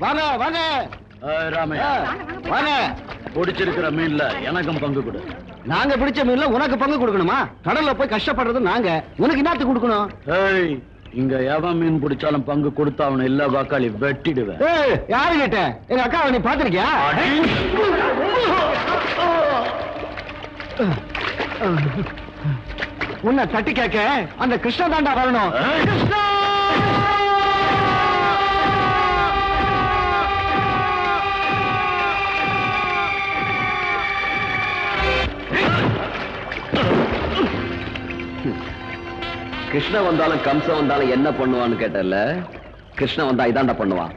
வாங்க வாங்க ராமையா வாங்க. பிடிச்சிருக்கிற மீன்ல எனக்கும் பங்கு கொடு. நாங்க பிடிச்ச மீன்ல உனக்கு பங்கு கொடுக்கணுமா? கடல்ல போய் கஷ்டப்படுறது நாங்க, உனக்கு என்னத்துக்கு கொடுக்கணும்? ஏய், இங்க எவன் மீன் பிடிச்சாலும் பங்கு கொடுத்தா அவனை இல்ல வாக்காளி வெட்டிடுவேன். யாரு கேட்ட? எங்க அக்காவை நீ பாத்திருக்கியா? உன்னை தட்டி கேட்க அந்த கிருஷ்ண தாண்டா வரணும். கிருஷ்ணா! கிருஷ்ண வந்தாலும் கம்சம் வந்தாலும் என்ன பண்ணுவான்னு கேட்டல, கிருஷ்ண வந்தா இதாண்டா பண்ணுவான்.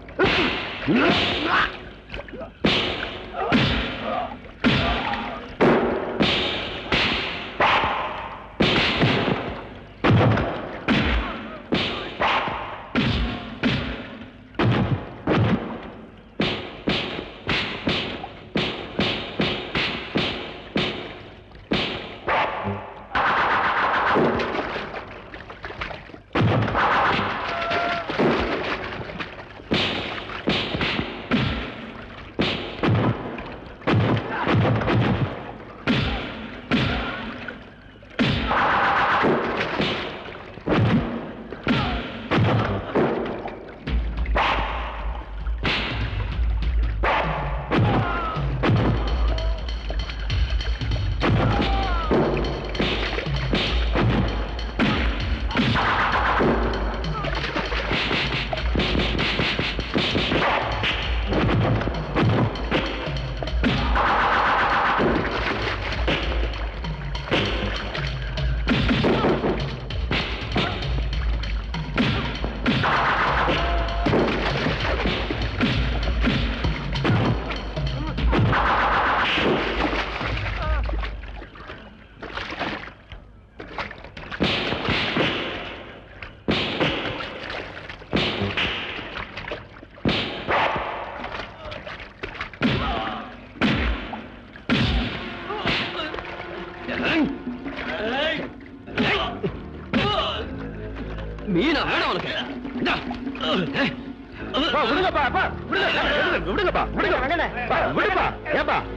மீனா வேணும் உனக்கு.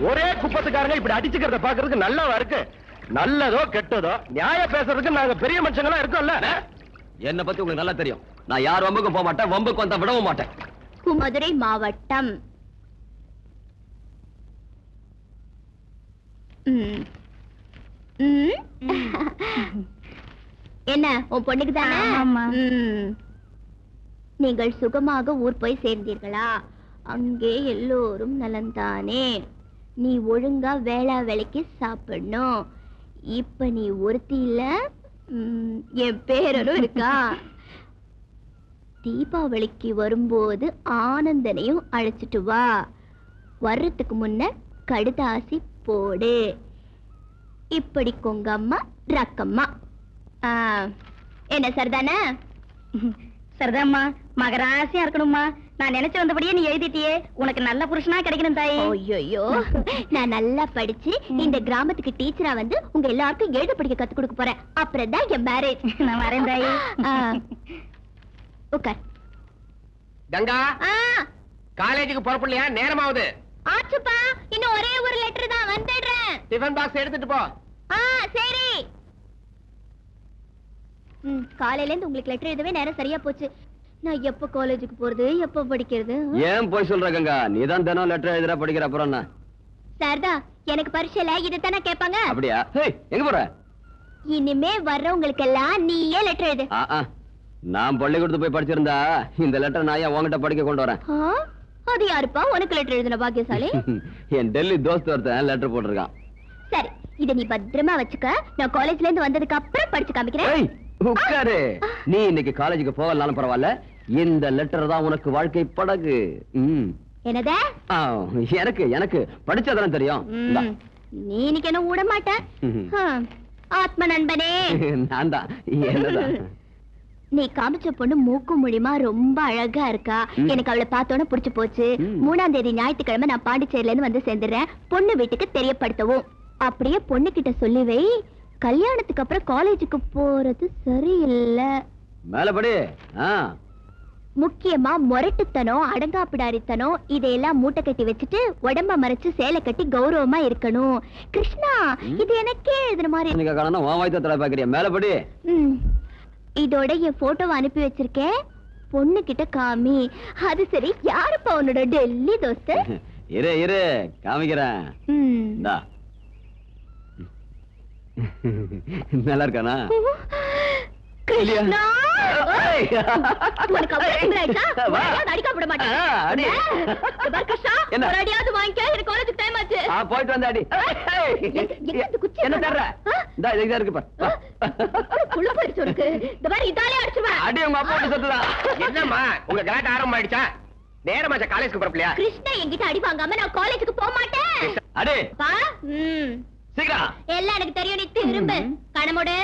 ஒரே குப்பத்துக்காரங்க இப்படி அடிச்சுக்கிறத பாக்குறதுக்கு நல்லாவா இருக்கு? நல்லதோ கெட்டதோ நியாய பேசுறதுக்கு நாங்க பெரிய மனுஷங்களா இருக்கோம்ல. என்ன பத்தி உங்களுக்கு நல்லா தெரியும். நான் யார் வம்புக்கும் போக மாட்டேன், வம்புக்கு வந்தா விடவும் மாட்டேன். மதுரை மாவட்டம். என்ன உன் பொண்ணுக்கு தானே? நீங்கள் சுகமாக ஊர் போய் சேர்ந்தீர்களா? அங்கே எல்லோரும் நலந்தானே? நீ ஒழுங்கா வேளா வேலைக்கு சாப்பிடணும். இப்ப நீ ஒருத்தி இல்ல, என் பேரனும் இருக்கா. தீபாவளிக்கு வரும்போது ஆனந்தனையும் அழைச்சிட்டு வா. வர்றதுக்கு முன்ன கடுதாசி போடு. இப்படி கொங்கம்மா ரக்கம்மா. என்ன சரிதானே? சரிதாம்மா. மகராசியா இருக்கணும்மா. நான் நினைச்சு வந்தபடியே நீ எழுதிட்டியே. உனக்கு நல்ல புருஷனா கிடைக்கணும் தாயி. ஐயோ, நான் நல்லா படிச்சு இந்த கிராமத்துக்கு டீச்சரா வந்து உங்க எல்லாருக்கும் எழுத படிக்க கத்து கொடுக்க போறேன். அப்புறம் தான் என் மேரேஜ். நான் வரேன் தாயி. உட்கார். கங்கா, காலேஜுக்கு புறப்படலையா? நேரமாவது. ஆச்சுப்பா, இன்னும் ஒரே ஒரு லெட்டர் தான், வந்துடுறேன். டிஃபன் பாக்ஸ் எடுத்துட்டு போ. சரி. காலையில இருந்து உங்களுக்கு லெட்டர் எழுதவே நேரம் சரியா போச்சு. நான் எப்ப காலேஜுக்கு போறது, எப்ப படிக்கிறது? ஏன் போய் சொல்ற கங்கா? நீதான் தினம் லெட்டர் எழுதுற, படிக்கிற. அப்புறம் என்ன? சாரதா, எனக்கு பரீட்சையில இதைத்தானே கேட்பாங்க. அப்படியா? எங்க போற? இனிமே வர்றவங்களுக்கு எல்லாம் நீயே லெட்டர் எழுது. நான் பள்ளிக்கூடத்து போய் படிச்சிருந்தா இந்த லெட்டர் நான் ஏன் உங்ககிட்ட படிக்க கொண்டு வரேன். ஆ, அது யாருப்பா உனக்கு லெட்டர் எழுதின பாக்கியசாலி? என் டெல்லி தோஸ்து ஒருத்தன் லெட்டர் போட்டிருக்கான். சரி, இத நீ பத்திரமா வச்சுக்க. நான் காலேஜ்ல இருந்து வந்ததுக்கு அப்புறம் படிச்சு காமிக்கிறேன். ஏய், உட்காரு. நீ இன்னைக்கு காலேஜுக்கு போகலனாலும் பரவாயில்ல, இந்த லெட்டர் தான் உனக்கு வாழ்க்கை படகு. என்னதே? எனக்கு எனக்கு படிச்சதெல்லாம் தெரியும். இந்தா. நீ இன்னைக்கு என்ன விட மாட்டேன். ஆத்ம நண்பனே. நான் தான். என்னதான்? நீ காமிச்ச பொண்ணு மூக்கு மூலியமா ரொம்ப அழகா இருக்கா. எனக்கு அவளை பார்த்தோன்னு புடிச்சு போச்சு. 3ஆம் தேதி ஞாயிற்றுக்கிழமை நான் பாண்டிச்சேரியில இருந்து வந்து சேர்ந்துடுறேன். பொண்ணு வீட்டுக்கு தெரியப்படுத்தவும். அப்படியே பொண்ணு கிட்ட சொல்லி வை, கல்யாணத்துக்கு அப்புறம் காலேஜுக்கு போறது சரியில்லை. மேலபடி. முக்கியமா முரட்டுத்தனம், அடங்காப்பிடாரித்தனம் இதையெல்லாம் மூட்டை கட்டி வச்சுட்டு உடம்ப மறைச்சு சேலை கட்டி கௌரவமா இருக்கணும். கிருஷ்ணா, இது எனக்கே எழுதுன மாதிரி. பாக்குறியா? மேலபடி. இதோட என் போட்டோவை அனுப்பி வச்சிருக்கேன். பொண்ணு கிட்ட காமி. அது சரி, யாருப்பா உன்னோட டெல்லி தோஸ்து? இரு இரு காமிக்கிறேன். நல்லா இருக்கானா? கிருஷ்ணா, உனக்கு அவ்வளவு திமிராயிடுச்சா? அடிக்க விட மாட்டேன். ஒரு அடியாவது வாங்கிக்க, எனக்கு காலேஜுக்கு டைம் ஆச்சு. போயிட்டு வந்த அடி. என்ன தர்ற? இதா இருக்கு பாரு. புள்ள போயிடுச்சு உனக்கு. இந்த மாதிரி இதாலே அடிச்சுவேன். அடி உங்க அப்பா சொல்லுதான். என்னம்மா உங்க கலாட்ட ஆரம்பம் ஆயிடுச்சா? நேரமாச்சா காலேஜுக்கு போறப்பலையா? கிருஷ்ணா என்கிட்ட அடி வாங்காம நான் காலேஜுக்கு போக மாட்டேன். அடி பா. சீக்கிரம். எல்லாம் எனக்கு தெரியும். நீ திரும்ப கணமுடு.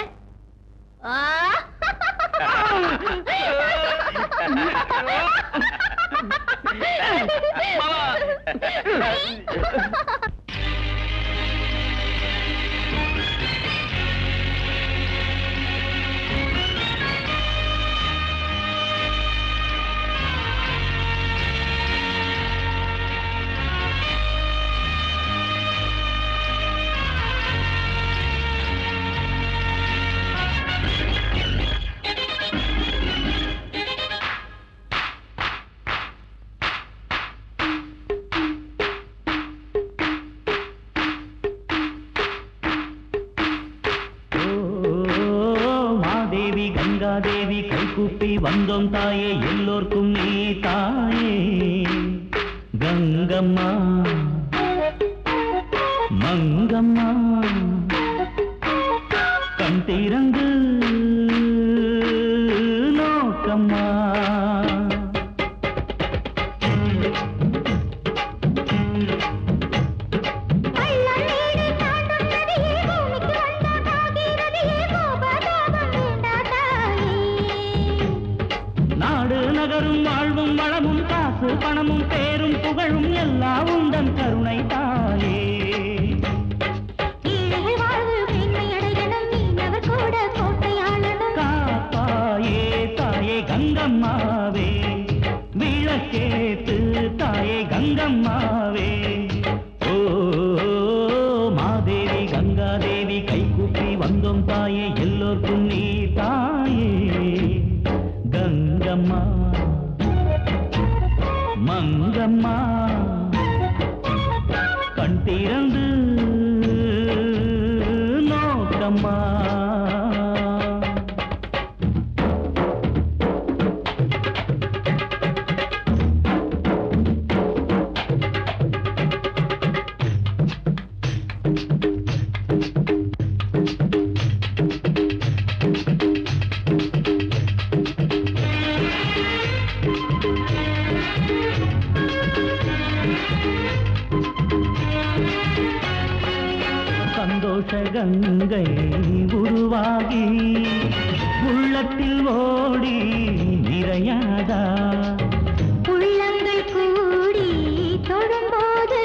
தேவி கைகூப்பி வந்தோம் தாயே, எல்லோர்க்கும் நீ தாயே. கங்கம்மா மங்கம்மா கண் திறந்து நோக்கம்மா. வாழ்வும் வளமும் காசு பணமும் பேரும் புகழும் எல்லாம் உந்தன் கருணை தாயே. காப்பாயே தாயே கங்கம்மாவே, விளக்கேத்து தாயே கங்கம்மாவே. ஓ மாதேவி கங்காதேவி கைகூப்பி வந்தோம் தாயே, எல்லோர்க்கும் நீ தாயே. கங்கம்மா மங்கம்மா கண் திறந்து நோக்கம்மா. சந்தோஷ கங்கை உருவாகி உள்ளத்தில் ஓடி நிறையாதா? உள்ளங்கள் கூடி தொடும்போது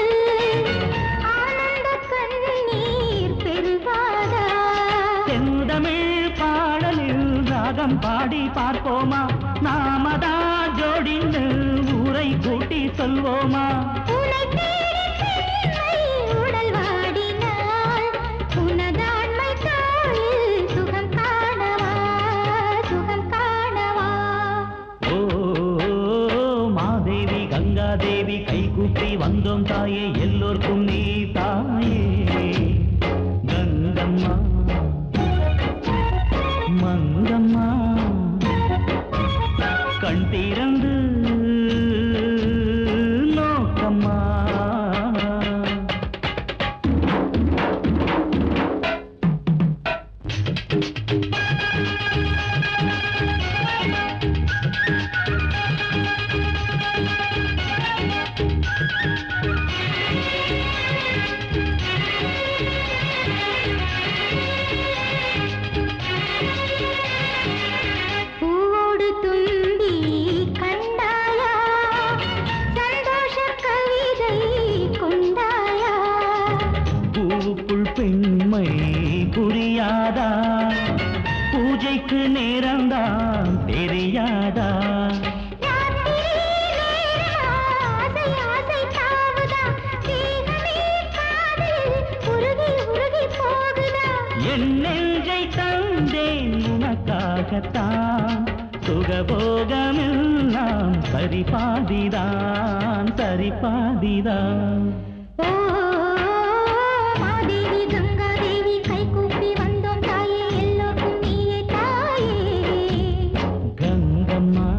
ஆனந்த கண்ணீர் பெருகாதா? செந்தமிழ் பாடலில் ராகம் பாடி பார்ப்போமா? நாமதா ஜோடிந்து ஊரை கூட்டி சொல்வோமா? தேவி கைகூப்பி வந்தோம் தாயே, எல்லோர்க்கும் நீ தாயே. கங்கம்மா மங்கம்மா கண் திறந்து நோக்கம்மா. பூவோடு தும்பி கண்டாயா, சந்தோஷ கவிதை கொண்டாயா. பூவுக்குள் பெண்மை புரியாதா, பூஜைக்கு நேரம்தான் தெரியாதா. ஆசை ஆசை தாவுதா, தேகமே காதலில் உருகி உருகி போகுதா. என் நெஞ்சை தந்தேன் உனக்காகத்தான், சுகபோகமெல்லாம் சரிபாதிதான் சரிபாதிதான். ஓ மாதேவி கங்காதேவி கைகூப்பி வந்தோம் தாயே, எல்லோருக்கும் நீயே தாயே. கங்கம்மா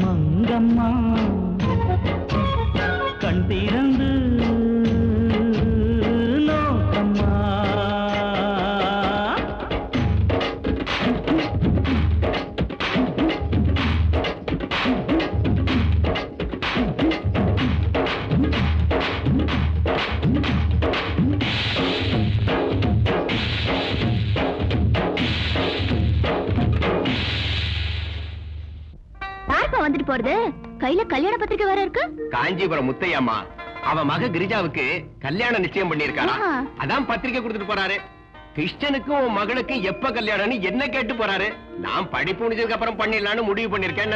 மங்கம்மா கண் திறந்து நோக்கம்மா. யாருப்பா வந்துட்டு போறது? கையில கல்யாண பத்திரிக்கை வேற இருக்கு. காஞ்சிபுரம் முத்தையம்மா அவ மக கிரிஜாவுக்கு கல்யாணம் நிச்சயம் பண்ணிருக்காரா. ஆஹா. அதான் பத்திரிக்கை கொடுத்துட்டு போறாரு. கிருஷ்ணனுக்கும் உன் மகளுக்கு எப்ப கல்யாணம்னு என்ன கேட்டு போறாரு. நான் படிப்பு முடிஞ்சதுக்கு அப்புறம் பண்ணிடலாம்னு முடிவு பண்ணிருக்கேன்.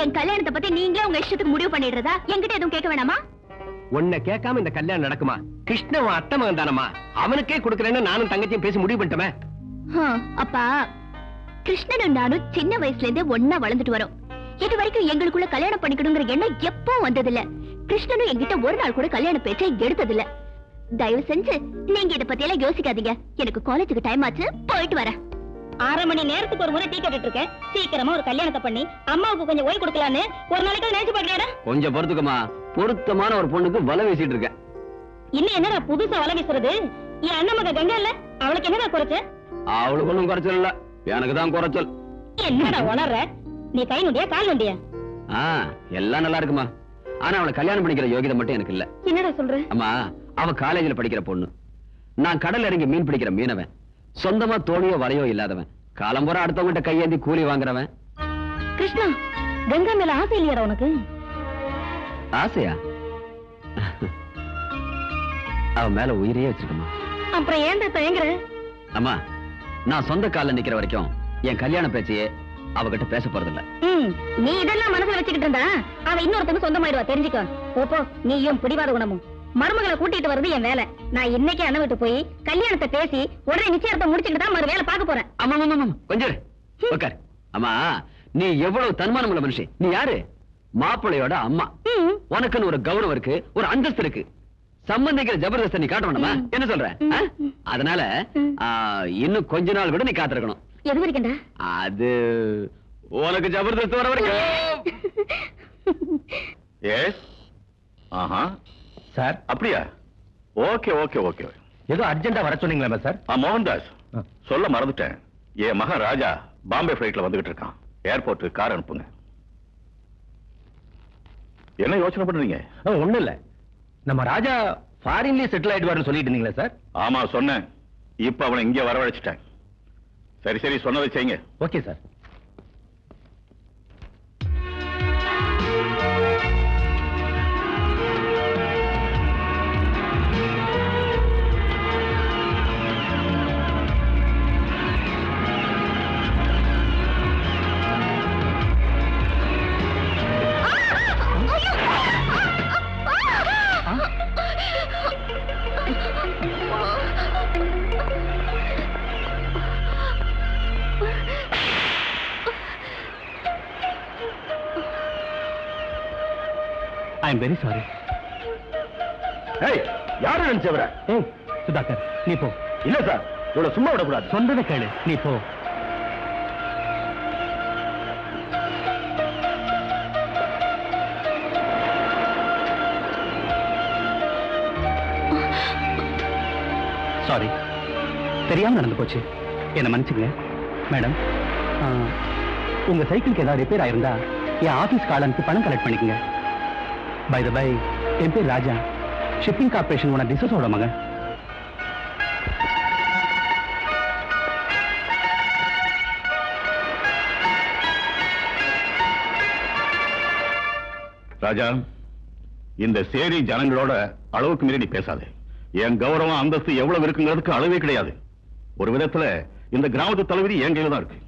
என் கல்யாணத்தை பத்தி நீங்களே உங்க இஷ்டத்துக்கு முடிவு பண்ணிடுறதா? என்கிட்ட எதுவும் கேட்க வேணாமா? உன்னை கேட்காம இந்த கல்யாணம் நடக்குமா? கிருஷ்ணன் உன் அத்தை மகன் தானம்மா, அவனுக்கே கொடுக்கறேன்னு நானும் தங்கச்சியும் பேசி முடிவு பண்ணிட்டோமே. அப்பா, கிருஷ்ணனும் நானும் சின்ன வயசுல இருந்தே ஒன்னா வளர்ந்துட்டு வரோம். இது வரைக்கும் எங்களுக்குள்ள கல்யாணம் பண்ணிக்கணுங்கிற எண்ணம் எப்போ வந்ததில்ல. கிருஷ்ணனும் என்கிட்ட ஒரு நாள் கூட கல்யாண பேச்சை எடுத்ததில்ல. தயவு செஞ்சு நீங்க இத பத்தி எல்லாம் யோசிக்காதீங்க. எனக்கு காலேஜுக்கு டைம் ஆச்சு, போயிட்டு வரேன். 6 மணி நேரத்துக்கு ஒரு முறை டீ கேட்டுட்டு இருக்கேன். சீக்கிரமா ஒரு கல்யாணத்தை பண்ணி அம்மாவுக்கு கொஞ்சம் ஓய்வு கொடுக்கலான்னு ஒரு நாளைக்கு நினைச்சு பாக்கலையாடா? கொஞ்சம் பொறுத்துக்கமா, பொருத்தமான ஒரு பொண்ணுக்கு வலை வீசிட்டு இருக்கேன். இன்னும் என்னடா புதுசா வலை வீசுறது? என் அண்ணன் மக கங்கா இல்ல, அவளுக்கு என்னடா குறைச்ச? அவளுக்கு ஒண்ணும் குறைச்சல் இல்ல, எனக்கு தான் குறைச்சல். என்னடா உளற? நீ கை நொண்டியா கால் நொண்டியா? எல்லாம் நல்லா இருக்குமா, ஆனா அவளை கல்யாணம் பண்ணிக்கிற யோகிதை மட்டும் எனக்கு இல்ல. என்னடா சொல்ற? அம்மா, அவ காலேஜ்ல படிக்கிற பொண்ணு, நான் கடல் இறங்கி மீன் பிடிக்கிற மீனவன், சொந்தமா தோணியோ வலையோ இல்லாதவன், காலம்புற அடுத்தவங்கிட்ட கையேந்தி கூலி வாங்குறவன். கிருஷ்ணா, கங்கா மேல ஆசை இல்லையாடா உனக்கு? ஆசையா? அவ மேல உயிரையே வச்சிருக்கமா. அப்புறம் ஏன்டா தயங்குற? அம்மா, நான் சொந்த கால்ல நிக்கிற வரைக்கும் என் கல்யாண பேச்சையே அவகிட்ட பேச போறதில்ல. நீ இதெல்லாம் மனசுல வச்சுக்கிட்டு இருந்தா அவ இன்னொருத்தனுக்கு சொந்தமாயிடுவா, தெரிஞ்சுக்கோ. போப்போ, நீயும் பிடிவாத குணமும். மருமகளை கூட்டிட்டு வர்றது என் வேலை. நான் இன்னைக்கு அண்ணன் விட்டு போய் கல்யாணத்தை பேசி உடனே நிச்சயத்தை முடிச்சுட்டு தான் மறு வேலை பார்க்க போறேன். ஆமா ஆமா ஆமா, கொஞ்சம் உட்கார். அம்மா, நீ எவ்வளவு தன்மானம் உள்ள மனுஷன். நீ யாரு? மாப்பிள்ளையோட அம்மா. உனக்குன்னு ஒரு கௌரவம் இருக்கு, ஒரு அந்தஸ்து இருக்கு. சம்பந்திக்கிற ஜபர்தஸ்த நீ காட்ட வேண்டாமா? என்ன சொல்ற? அதனால இன்னும் கொஞ்ச நாள் விட நீ காத்திருக்கணும். எது வரைக்கும்டா? அது உனக்கு ஜபர்தஸ்த் வர வரைக்கும். எஸ். ஆஹா சார், அப்படியா? Okay okay okay. ஏதோ அர்ஜென்ட்டா வர சொன்னீங்களா சார்? மோகன்தாஸ், சொல்ல மறந்துட்டேன். என் மகன் ராஜா பாம்பே பிளைட்ல வந்துகிட்டு இருக்கான். ஏர்போர்ட் கார் அனுப்புங்க. என்ன யோசனை பண்றீங்க? ஒண்ணும் இல்ல, நம்ம ராஜா ஃபாரின்லயே செட்டில் ஆயிடுவாருன்னு சொல்லிட்டு இருந்தீங்களா சார்? ஆமா சொன்னேன். இப்ப அவனை இங்கே வரவழைச்சிட்டேன். சரி சரி, சொன்னதை செய்யுங்க. Okay sir. I am very sorry. ஏய், யாரை நினைச்சவர? ஏய் சுதாகர், நீ போ. இல்ல சார், இவ்வளவு சும்மா விடக்கூடாது. சொன்னதை கேளு, நீ போ. சாரி, தெரியாம நடந்து போச்சு, என்ன மன்னிச்சுங்க. மேடம், உங்க சைக்கிளுக்கு ஏதாவது ரிப்பேர் ஆயிருந்தா என் ஆபீஸ் காலனுக்கு பணம் கலெக்ட் பண்ணிக்கங்க. பை த பை, என் பேர் ராஜா, ஷிப்பிங் கார்பரேஷன் ஓனர் டிசோஸோட மகன். ராஜா, இந்த சேரி ஜனங்களோட அளவுக்கு மீறி நீ பேசாதே. என் கௌரவம் அந்தஸ்து எவ்வளவு இருக்குங்கிறதுக்கு அளவே கிடையாது. ஒரு விதத்துல இந்த கிராமத்து தலைவிதி என் கையில தான் இருக்கு.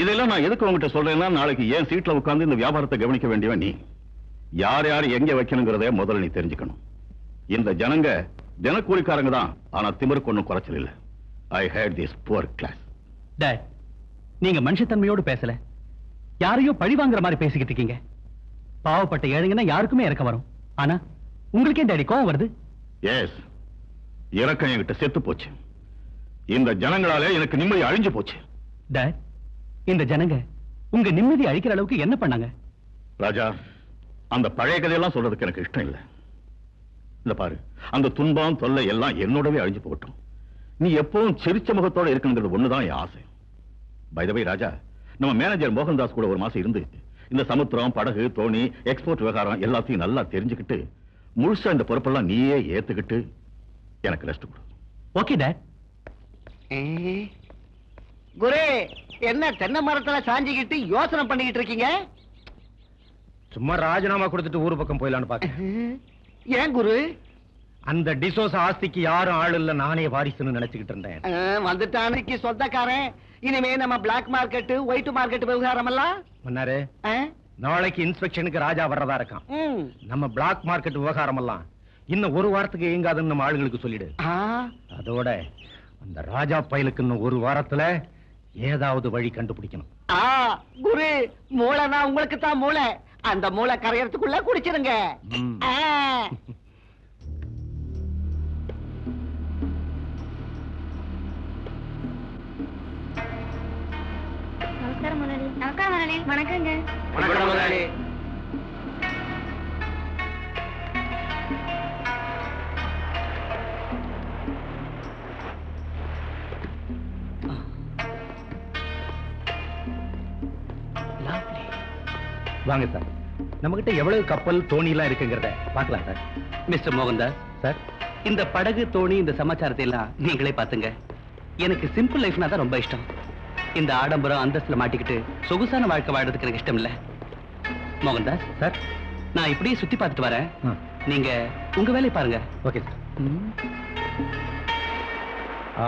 இதெல்லாம் நான் எதுக்கு உங்ககிட்ட சொல்றேன்னா, நாளைக்கு ஏன் சீட்ல உட்கார்ந்து இந்த வியாபாரத்தை கவனிக்க வேண்டியவன் நீ. யார் யார் எங்க வைக்கணுங்கிறத முதல்ல நீ தெரிஞ்சுக்கணும். இந்த ஜனங்க தினக்கூலிக்காரங்க தான், ஆனா திமிருக்கு ஒண்ணும் குறைச்சல் இல்ல. I hate this poor class. Dad, நீங்க மனுஷத்தன்மையோடு பேசல, யாரையோ பழி வாங்குற மாதிரி பேசிக்கிட்டு இருக்கீங்க. பாவப்பட்ட ஏழைங்கன்னா யாருக்குமே இறக்க வரும், ஆனா உங்களுக்கே டேடி கோவம் வருது. எஸ், இறக்கம் என்கிட்ட செத்து போச்சு. இந்த ஜனங்களாலே எனக்கு நிம்மதி அழிஞ்சு போச்சு. டேட், இந்த ஜனங்க உங்க நிம்மதி அழிக்கிற அளவுக்கு என்ன பண்ணாங்க? ராஜா, அந்த பழைய கதையெல்லாம் சொல்றதுக்கு எனக்கு இஷ்டம் இல்லை. இந்த பாரு, அந்த துன்பம் தொல்லை எல்லாம் என்னோடவே அழிஞ்சு போகட்டும். நீ எப்பவும் சிரிச்ச முகத்தோட இருக்கணுங்கிறது ஒண்ணுதான் என் ஆசை. பை த வே ராஜா, நம்ம மேனேஜர் மோகன்தாஸ் கூட ஒரு மாசம் இருந்து இந்த சமுத்திரம், படகு, தோணி, எக்ஸ்போர்ட் விவகாரம் எல்லாத்தையும் நல்லா தெரிஞ்சுக்கிட்டு முழுசா இந்த பொறுப்பெல்லாம் நீயே ஏத்துக்கிட்டு எனக்கு ரெஸ்ட் கொடு. Okay date. குரு, என்ன தென்னை மரத்துல சாஞ்சிக்கிட்டு யோசனை பண்ணிக்கிட்டு இருக்கீங்க? சும்மா ராஜினாமா கொடுத்துட்டு ஊர் பக்கம் போயிடலான்னு பாக்க. ஏன் குரு? அந்த டிசோஸ் ஆஸ்திக்கு யாரும் ஆள் இல்ல, நானே வாரிசுன்னு நினைச்சுக்கிட்டு இருந்தேன். வந்துட்டானுக்கு சொந்தக்காரன். இனிமே நம்ம பிளாக் மார்க்கெட், ஒயிட் மார்க்கெட் விவகாரம் எல்லாம் மன்னாரு, நாளைக்கு இன்ஸ்பெக்ஷனுக்கு ராஜா வர்றதா இருக்கான். நம்ம பிளாக் மார்க்கெட் விவகாரம் எல்லாம் இன்னும் ஒரு வாரத்துக்கு இயங்காதுன்னு நம்ம ஆளுங்களுக்கு சொல்லிடு. அதோட அந்த ராஜா பயலுக்கு இன்னும் ஒரு வாரத்துல ஏதாவது வழி கண்டுபிடிக்கணும். குரு, மூளைனா உங்களுக்கு தான் மூளை. அந்த மூளை கரையறதுக்குள்ள குடிச்சிருங்க. நமஸ்காரம் முதலாளி. நமஸ்காரம் முதலாளி. வணக்கங்க. வணக்கம் முதலாளி. வாங்க சார், நம்ம கிட்ட எவ்வளவு கப்பல், தோணி எல்லாம் இருக்குங்கிறத பார்க்கலாம் சார். மிஸ்டர் மோகன்தாஸ் சார், இந்த படகு, தோணி, இந்த சமாச்சாரத்தை எல்லாம் நீங்களே பாத்துங்க. எனக்கு சிம்பிள் லைஃப்னா தான் ரொம்ப இஷ்டம். இந்த ஆடம்பரம் அந்தஸ்துல மாட்டிக்கிட்டு சொகுசான வாழ்க்கை வாழ்றதுக்கு எனக்கு இஷ்டம் இல்ல. மோகன்தாஸ் சார், நான் இப்படியே சுத்தி பார்த்துட்டு வரேன், நீங்க உங்க வேலையை பாருங்க. Okay sir.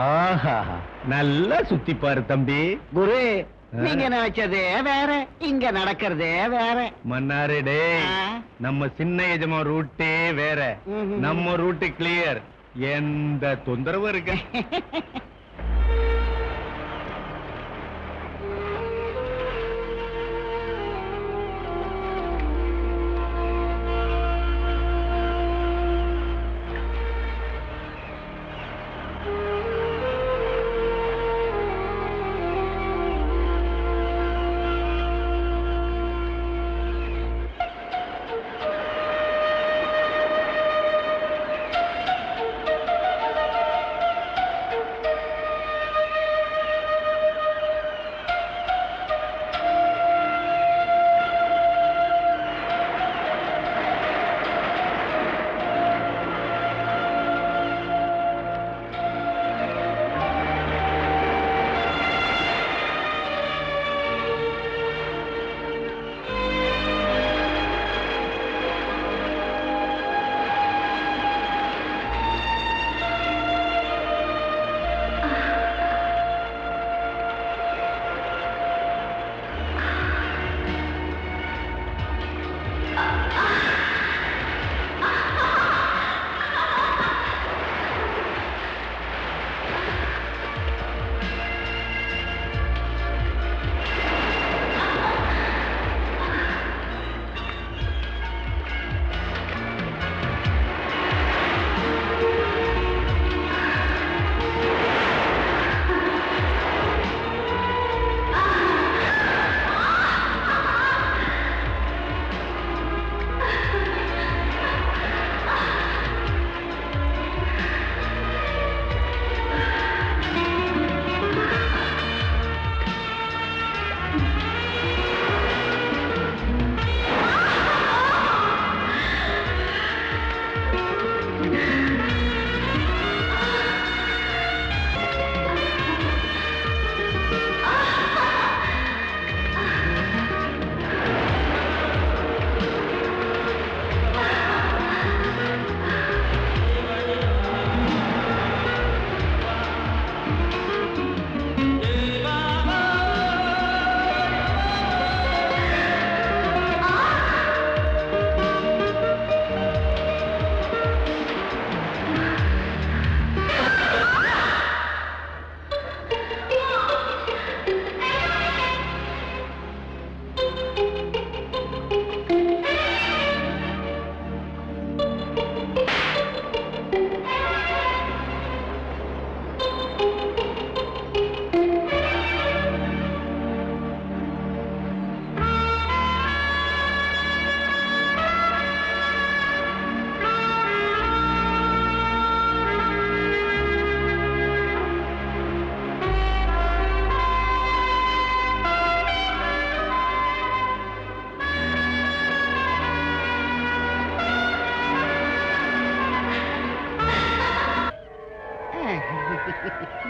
ஆஹா, நல்லா சுத்தி பாரு தம்பி. குரு, நீங்க நினைச்சதே வேற, இங்க நடக்கிறதே வேற. மன்னாரு டே, நம்ம சின்ன எஜமா ரூட்டே வேற, நம்ம ரூட்டு கிளியர், எந்த தொந்தரவும் இருக்கு?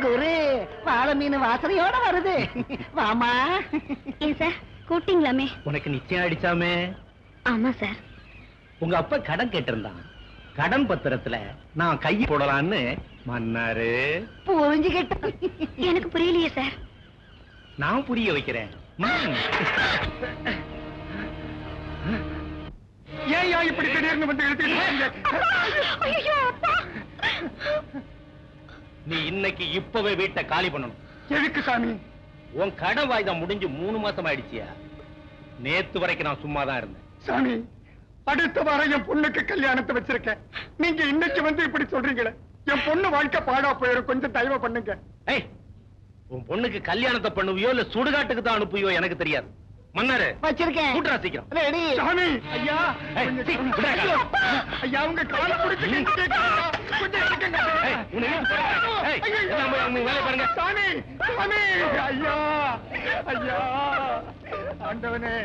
குரு வாழை மீன் வாசனையோட வருது. வாமா. ஏன் சார் கூட்டிங்களாமே? உனக்கு நிச்சயம் அடிச்சாமே. ஆமா சார். உங்க அப்பா கடன் கேட்டிருந்தான். கடன் பத்திரத்துல நான் கையை போடலான்னு மன்னாரு. புரிஞ்சுக்கிட்டேன். எனக்கு புரியலையே சார். நான் புரிய வைக்கிறேன். ஏன் இப்படி திடீர்னு வந்து இழுத்துக்கிட்டு? நீ இன்னைக்கு இப்பவே வீட்டை காலி பண்ணணும். எதுக்கு சாமி? உன் கடன் வாய்தம் முடிஞ்சு 3 மாசம் ஆயிடுச்சியா? நேத்து வரைக்கும் நான் சும்மா தான் இருந்தேன். சாமி, அடுத்த வாரம் என் பொண்ணுக்கு கல்யாணத்தை வச்சிருக்கேன். நீங்க இன்னைக்கு வந்து இப்படி சொல்றீங்களே, என் பொண்ணு வாழ்க்கை பாடா போயிடும். கொஞ்சம் தயவு பண்ணுங்க. ஏய், உன் பொண்ணுக்கு கல்யாணத்தை பண்ணுவியோ இல்ல சுடுகாட்டுக்கு தான் அனுப்புவியோ எனக்கு தெரியாது. மன்னாரு வச்சிருக்கேன். கூட்டுறா சீக்கிரம். ரெடி. சாமி, ஐயா, ஏய், கொஞ்சம் சீ, சொல்லுங்க. விடுடா. ஐயோ, ஐயா, உங்க காலை பிடிச்சு கேட்கிறேன். கொஞ்சம் இருக்கங்க. ஏய், உன்னை இழுத்து போடுறேன். ஏய், எல்லாம் போய் அவங்க வேலையை பாருங்க. சாமி, சாமி, ஐயா, ஐயா, ஆண்டவனே.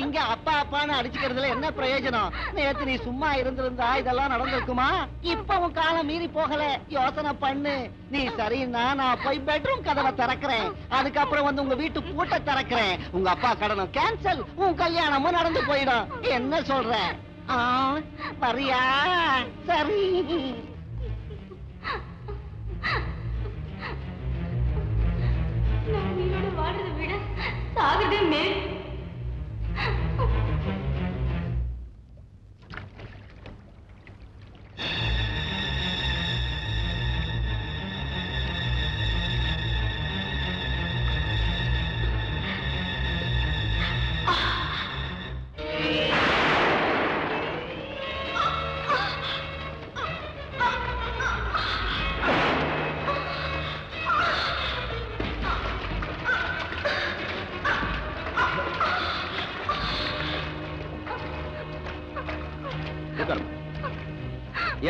இங்க அப்பா அப்பான்னு அடிச்சுக்கிறதுல என்ன பிரயோஜனம்? நேத்து நீ சும்மா இருந்திருந்தா இதெல்லாம் நடந்திருக்குமா? இப்ப உன் காலம் மீறி போகல. யோசனை பண்ணு. நீ சரின்னா நான் போய் பெட்ரூம் கதவை திறக்கிறேன். அதுக்கப்புறம் வந்து உங்க வீட்டு பூட்டை திறக்கிறேன். உங்க அப்பா கடனும் கேன்சல், உன் கல்யாணமும் நடந்து போயிடும். என்ன சொல்ற? வரியா? சரி. வாழ்றதை விட சாகுதே மேல்.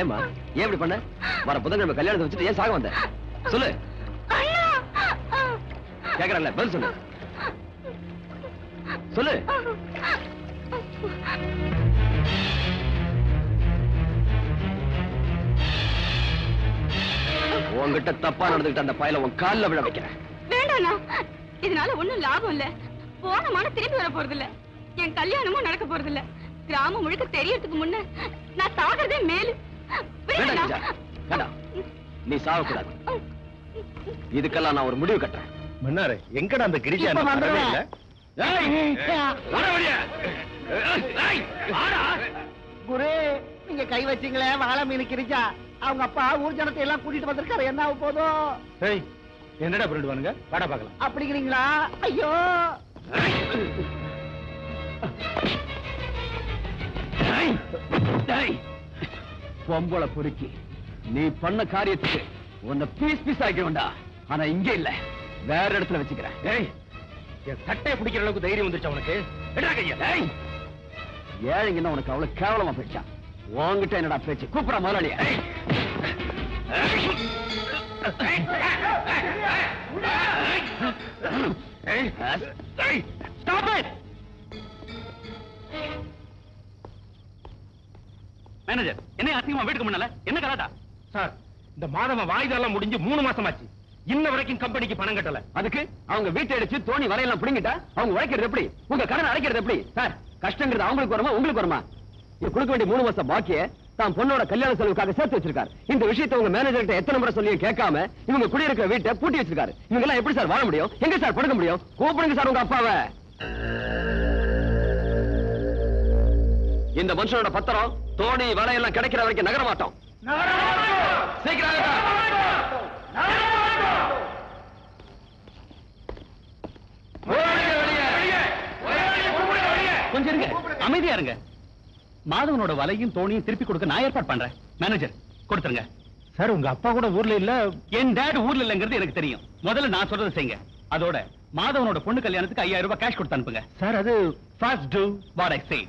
ஏமா ஏன் இப்படி பண்ண? வர புதன்கிழமை கல்யாணத்தை வச்சுட்டு ஏன் சாக வந்த? சொல்லு. கேக்குறல, பதில் சொல்லு. சொல்லு. உன்கிட்ட தப்பா நடந்துகிட்ட அந்த பயல உன் கால்ல விழ வைக்கிறேன். வேண்டாண்ணா, இதனால ஒண்ணும் லாபம் இல்ல. போன மானம் திரும்பி வர போறது இல்ல. என் கல்யாணமும் நடக்க போறது இல்ல. கிராமம் முழுக்க தெரியறதுக்கு முன்ன நான் சாகிறதே மேலு. வேண்டாம் கிரிஜா, வேண்டாம். நீ சாகக்கூடாது. இதுக்கெல்லாம் நான் ஒரு முடிவு கட்டுறேன். மன்னாரு எங்கடா அந்த கிரிஜா? இப்ப வந்துடுவேன். குரு, நீங்க கை வச்சீங்களே வாழை மீன் கிரிச்சா, அவங்க அப்பா ஊர் ஜனத்தை எல்லாம் கூட்டிட்டு வந்திருக்காரு. என்ன ஆக போதும்? ஏய், என்னடா பண்ணிடுவானுங்க? வாடா பார்க்கலாம். அப்படிங்கிறீங்களா? ஐயோ, பொம்பளை பொறுக்கி, நீ பண்ண காரியத்துக்கு உன்னை பீஸ் பீஸ் ஆக்கிடுவேன்டா. ஆனா இங்க இல்ல, வேற இடத்துல வச்சுக்கிறேன். ஏய், என் சட்டையை பிடிக்கிற அளவுக்கு தைரியம் வந்துருச்சு அவனுக்கு. என்னடா கையா? ஏய், ஏழைங்கன்னா உனக்கு அவ்வளவு கேவலமா போயிடுச்சா? உன்கிட்ட என்னடா பேச்சு? கூப்பிடா முதலாளியா. Stop it! மேனேஜர், என்ன அசிங்கமா வீட்டுக்கு முன்னால என்ன கலாட்டா? சார், இந்த மாதம் வாய்தெல்லாம் முடிஞ்சு 3 மாசம் ஆச்சு. இன்ன வரைக்கும் கம்பெனிக்கு பணம் கட்டல. அதுக்கு அவங்க வீட்டை அடிச்சு தோணி வரையெல்லாம் பிடிங்கிட்டா அவங்க உழைக்கிறது எப்படி? உங்க கடன் அடைக்கிறது எப்படி? சார், கஷ்டங்கிறது அவங்களுக்கு வருமா உங்களுக்கு வருமா? இது கொடுக்க வேண்டிய 3 மாசம் பாக்கிய தான் பொண்ணோட கல்யாண செலவுக்காக சேர்த்து வச்சிருக்காரு. இந்த விஷயத்தை உங்க மேனேஜர்கிட்ட எத்தனை முறை சொல்லியும் கேட்காம இவங்க குடியிருக்கிற வீட்டை பூட்டி வச்சிருக்காரு. இவங்க எல்லாம் எப்படி சார் வாழ முடியும்? எங்க சார் படுக்க முடியும்? கூப்பிடுங்க சார் உங்க அப்பாவை. இந்த மனுஷனோட பத்திரம் தோணி வலையெல்லாம் கிடைக்கிற வரைக்கும் நகர மாட்டோம். சீக்கிரம் கொஞ்சம் இருங்க, அமைதியா இருங்க. மாதவனோட வலையும் தோணியும் திருப்பி கொடுக்க நான் ஏற்பாடு பண்றேன். மேனேஜர், கொடுத்துருங்க. சார், உங்க அப்பா கூட ஊர்ல இல்ல. என் டாட் ஊர்ல இல்லங்கிறது எனக்கு தெரியும். முதல்ல நான் சொல்றதை செய்யுங்க. அதோட மாதவனோட பொண்ணு கல்யாணத்துக்கு 5000 ரூபாய் கேஷ் கொடுத்து அனுப்புங்க. சார், அது ஃபர்ஸ்ட் டு வாட் ஐ சே.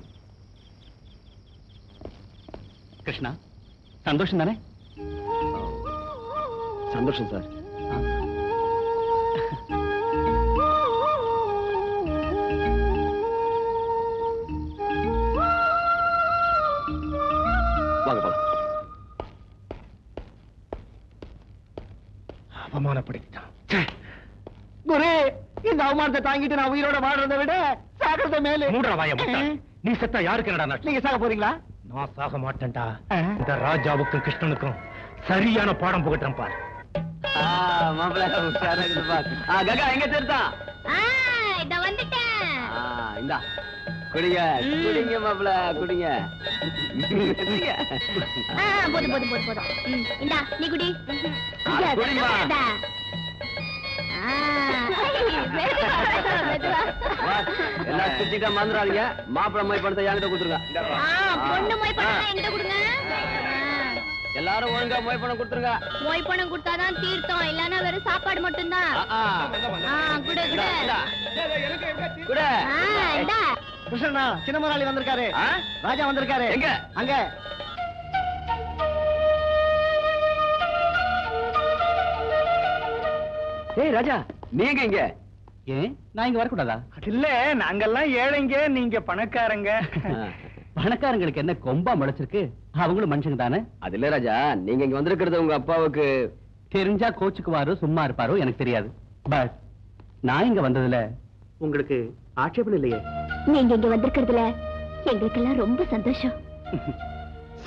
கிருஷ்ணா, சந்தோஷம் தானே? சந்தோஷம் சார். வாங்க போலாம். அவமானத்தை தாங்கிட்டு நான் உயிரோட வாழ்றதை விட சாகிறத மேலே. மூடுற வாய முட்டாள். நீ செத்தா யாருக்கு என்னடா நஷ்டம்? நீங்க சாக போறீங்களா? நான் சாக மாட்டேன்டா. இந்த ராஜாவுக்கும் கிருஷ்ணனுக்கும் சரியான பாடம் புகட்டுறேன் பார். மாப்பிள்ள உஷாரா இருக்குது பார். கங்கா எங்க தெரிதான்? இத வந்துட்டேன். இந்தா குடிங்க குடிங்க மாப்பிள்ள குடிங்க. போதும் போதும் போதும் போதும். இந்தா நீ குடி. குடிமா. எல்லாம் சுத்திட்டா மறந்துடாதீங்க. மாப்பிள்ள மொய் பணத்தை என்கிட்ட கொடுத்துருங்க. பொண்ணு மொய் பணம் என்கிட்ட கொடுங்க. எல்லாரும் ஒழுங்கா மொய் பணம் கொடுத்துருங்க. மொய் பணம் கொடுத்தாதான் தீர்த்தம், இல்லன்னா வெறும் சாப்பாடு மட்டும்தான். குடு குடு குடு. இந்தா. கிருஷ்ணா சின்ன முதலாளி வந்திருக்காரு. ராஜா வந்திருக்காரு. எங்க? அங்க. ஏய் ராஜா நீங்க இங்க? ஏன் நான் இங்க வரக்கூடாதா? இல்ல நாங்கெல்லாம் ஏழைங்க, நீங்க பணக்காரங்க. பணக்காரங்களுக்கு என்ன கொம்பா முளைச்சிருக்கு? அவங்களும் மனுஷங்க தானே. அது இல்ல ராஜா, நீங்க இங்க வந்திருக்கிறது உங்க அப்பாவுக்கு தெரிஞ்சா கோச்சுக்குவாரோ சும்மா இருப்பாரோ எனக்கு தெரியாது. பட் நான் இங்க வந்ததுல உங்களுக்கு ஆட்சேபம் இல்லையே. நீங்க இங்க வந்திருக்கிறதுல எங்களுக்கெல்லாம் ரொம்ப சந்தோஷம்.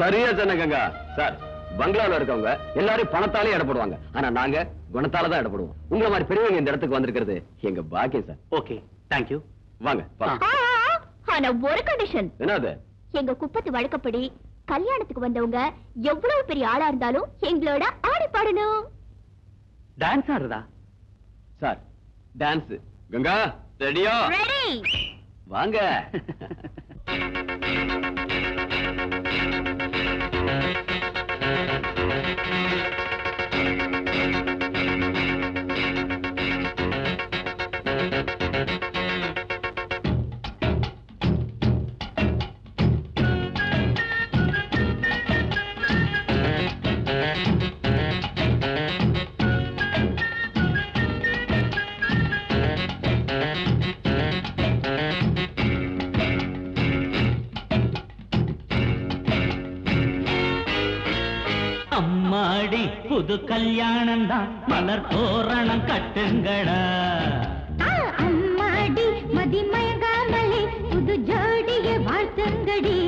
சரியா சொன்ன கங்கா. சார் பங்களால இருக்கவங்க எல்லாரும் பணத்தாலே இடப்படுவாங்க, ஆனா நாங்க குணத்தால தான் இடப்படுவோம். உங்களை மாதிரி பெரியவங்க இந்த இடத்துக்கு வந்திருக்கிறது எங்க பாக்கியம் சார். Okay thank you. வாங்க. ஆனா ஒரு கண்டிஷன். என்னது? எங்க குப்பத்து வழக்கப்படி கல்யாணத்துக்கு வந்தவங்க எவ்வளவு பெரிய ஆளா இருந்தாலும் எங்களோட ஆடி பாடணும். டான்ஸ் ஆடுறதா? Sir dance. கங்கா ரெடியா? ரெடி. வாங்க. அம்மாடி புது கல்யாணம் தான், மலர் தோரணம் கட்டுங்கடா. அம்மாடி மதிமயங்காமலே புது ஜோடிய வாழ்த்துங்கடி.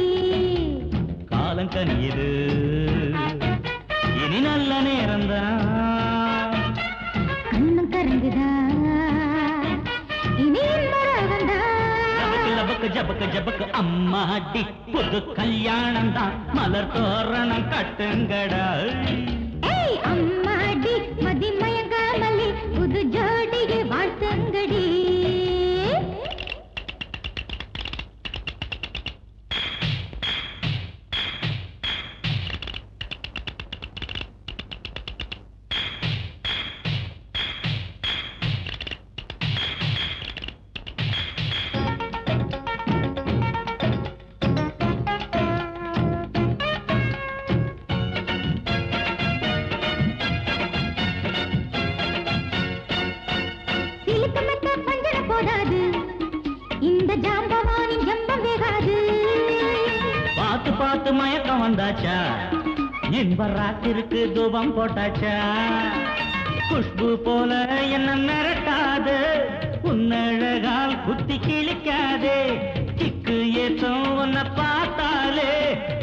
காலம் கனியுது இனி நல்ல நேரம்தான். கண்ணும் கரங்குதா இனி மரவந்தா. லபக்கு ஜபக்கு ஜபக்கு அம்மாடி புது கல்யாணம் தான், மலர் தோரணம் கட்டுங்கடா. ஏய் அம்மாடி மதிமயங்காமலே புது ஜோடிய வாழ்த்துங்கடி. இந்த ஜாம்பவானின் ஜம்பம் வேகாது. பார்த்து பார்த்து மயக்கம் வந்தாச்சா, இன்ப ராத்திருக்கு தூபம் போட்டாச்சா. குஷ்பு போல என்ன மிரட்டாது, உன்னழகால் குத்தி கிழிக்காதே. கிக்கு ஏற்றம் உன்னை பார்த்தாலே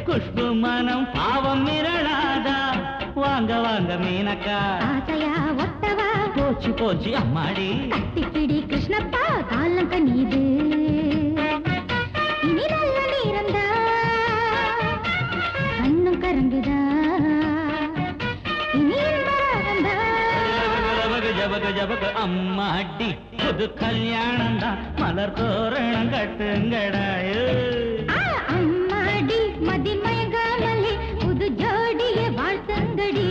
குஷ்பு மனம் பாவம் மிரளாதா. வாங்க வாங்க மீனக்கா, ஆசையா ஒத்தவா போச்சு போச்சு அம்மாடி. கட்டிப்பிடி கிருஷ்ணப்பா காலம் கனியுது இனி நல்ல நேரந்தா. கண்ணும் கரங்குதா இனி மரவந்தா. ஜபக ஜபக அம்மாடி புது கல்யாணம் தான், மலர் தோரணம் கட்டுங்கடாயோ. அம்மாடி மதிமயங்காமலே புது ஜோடிய வாழ்த்துங்கடி.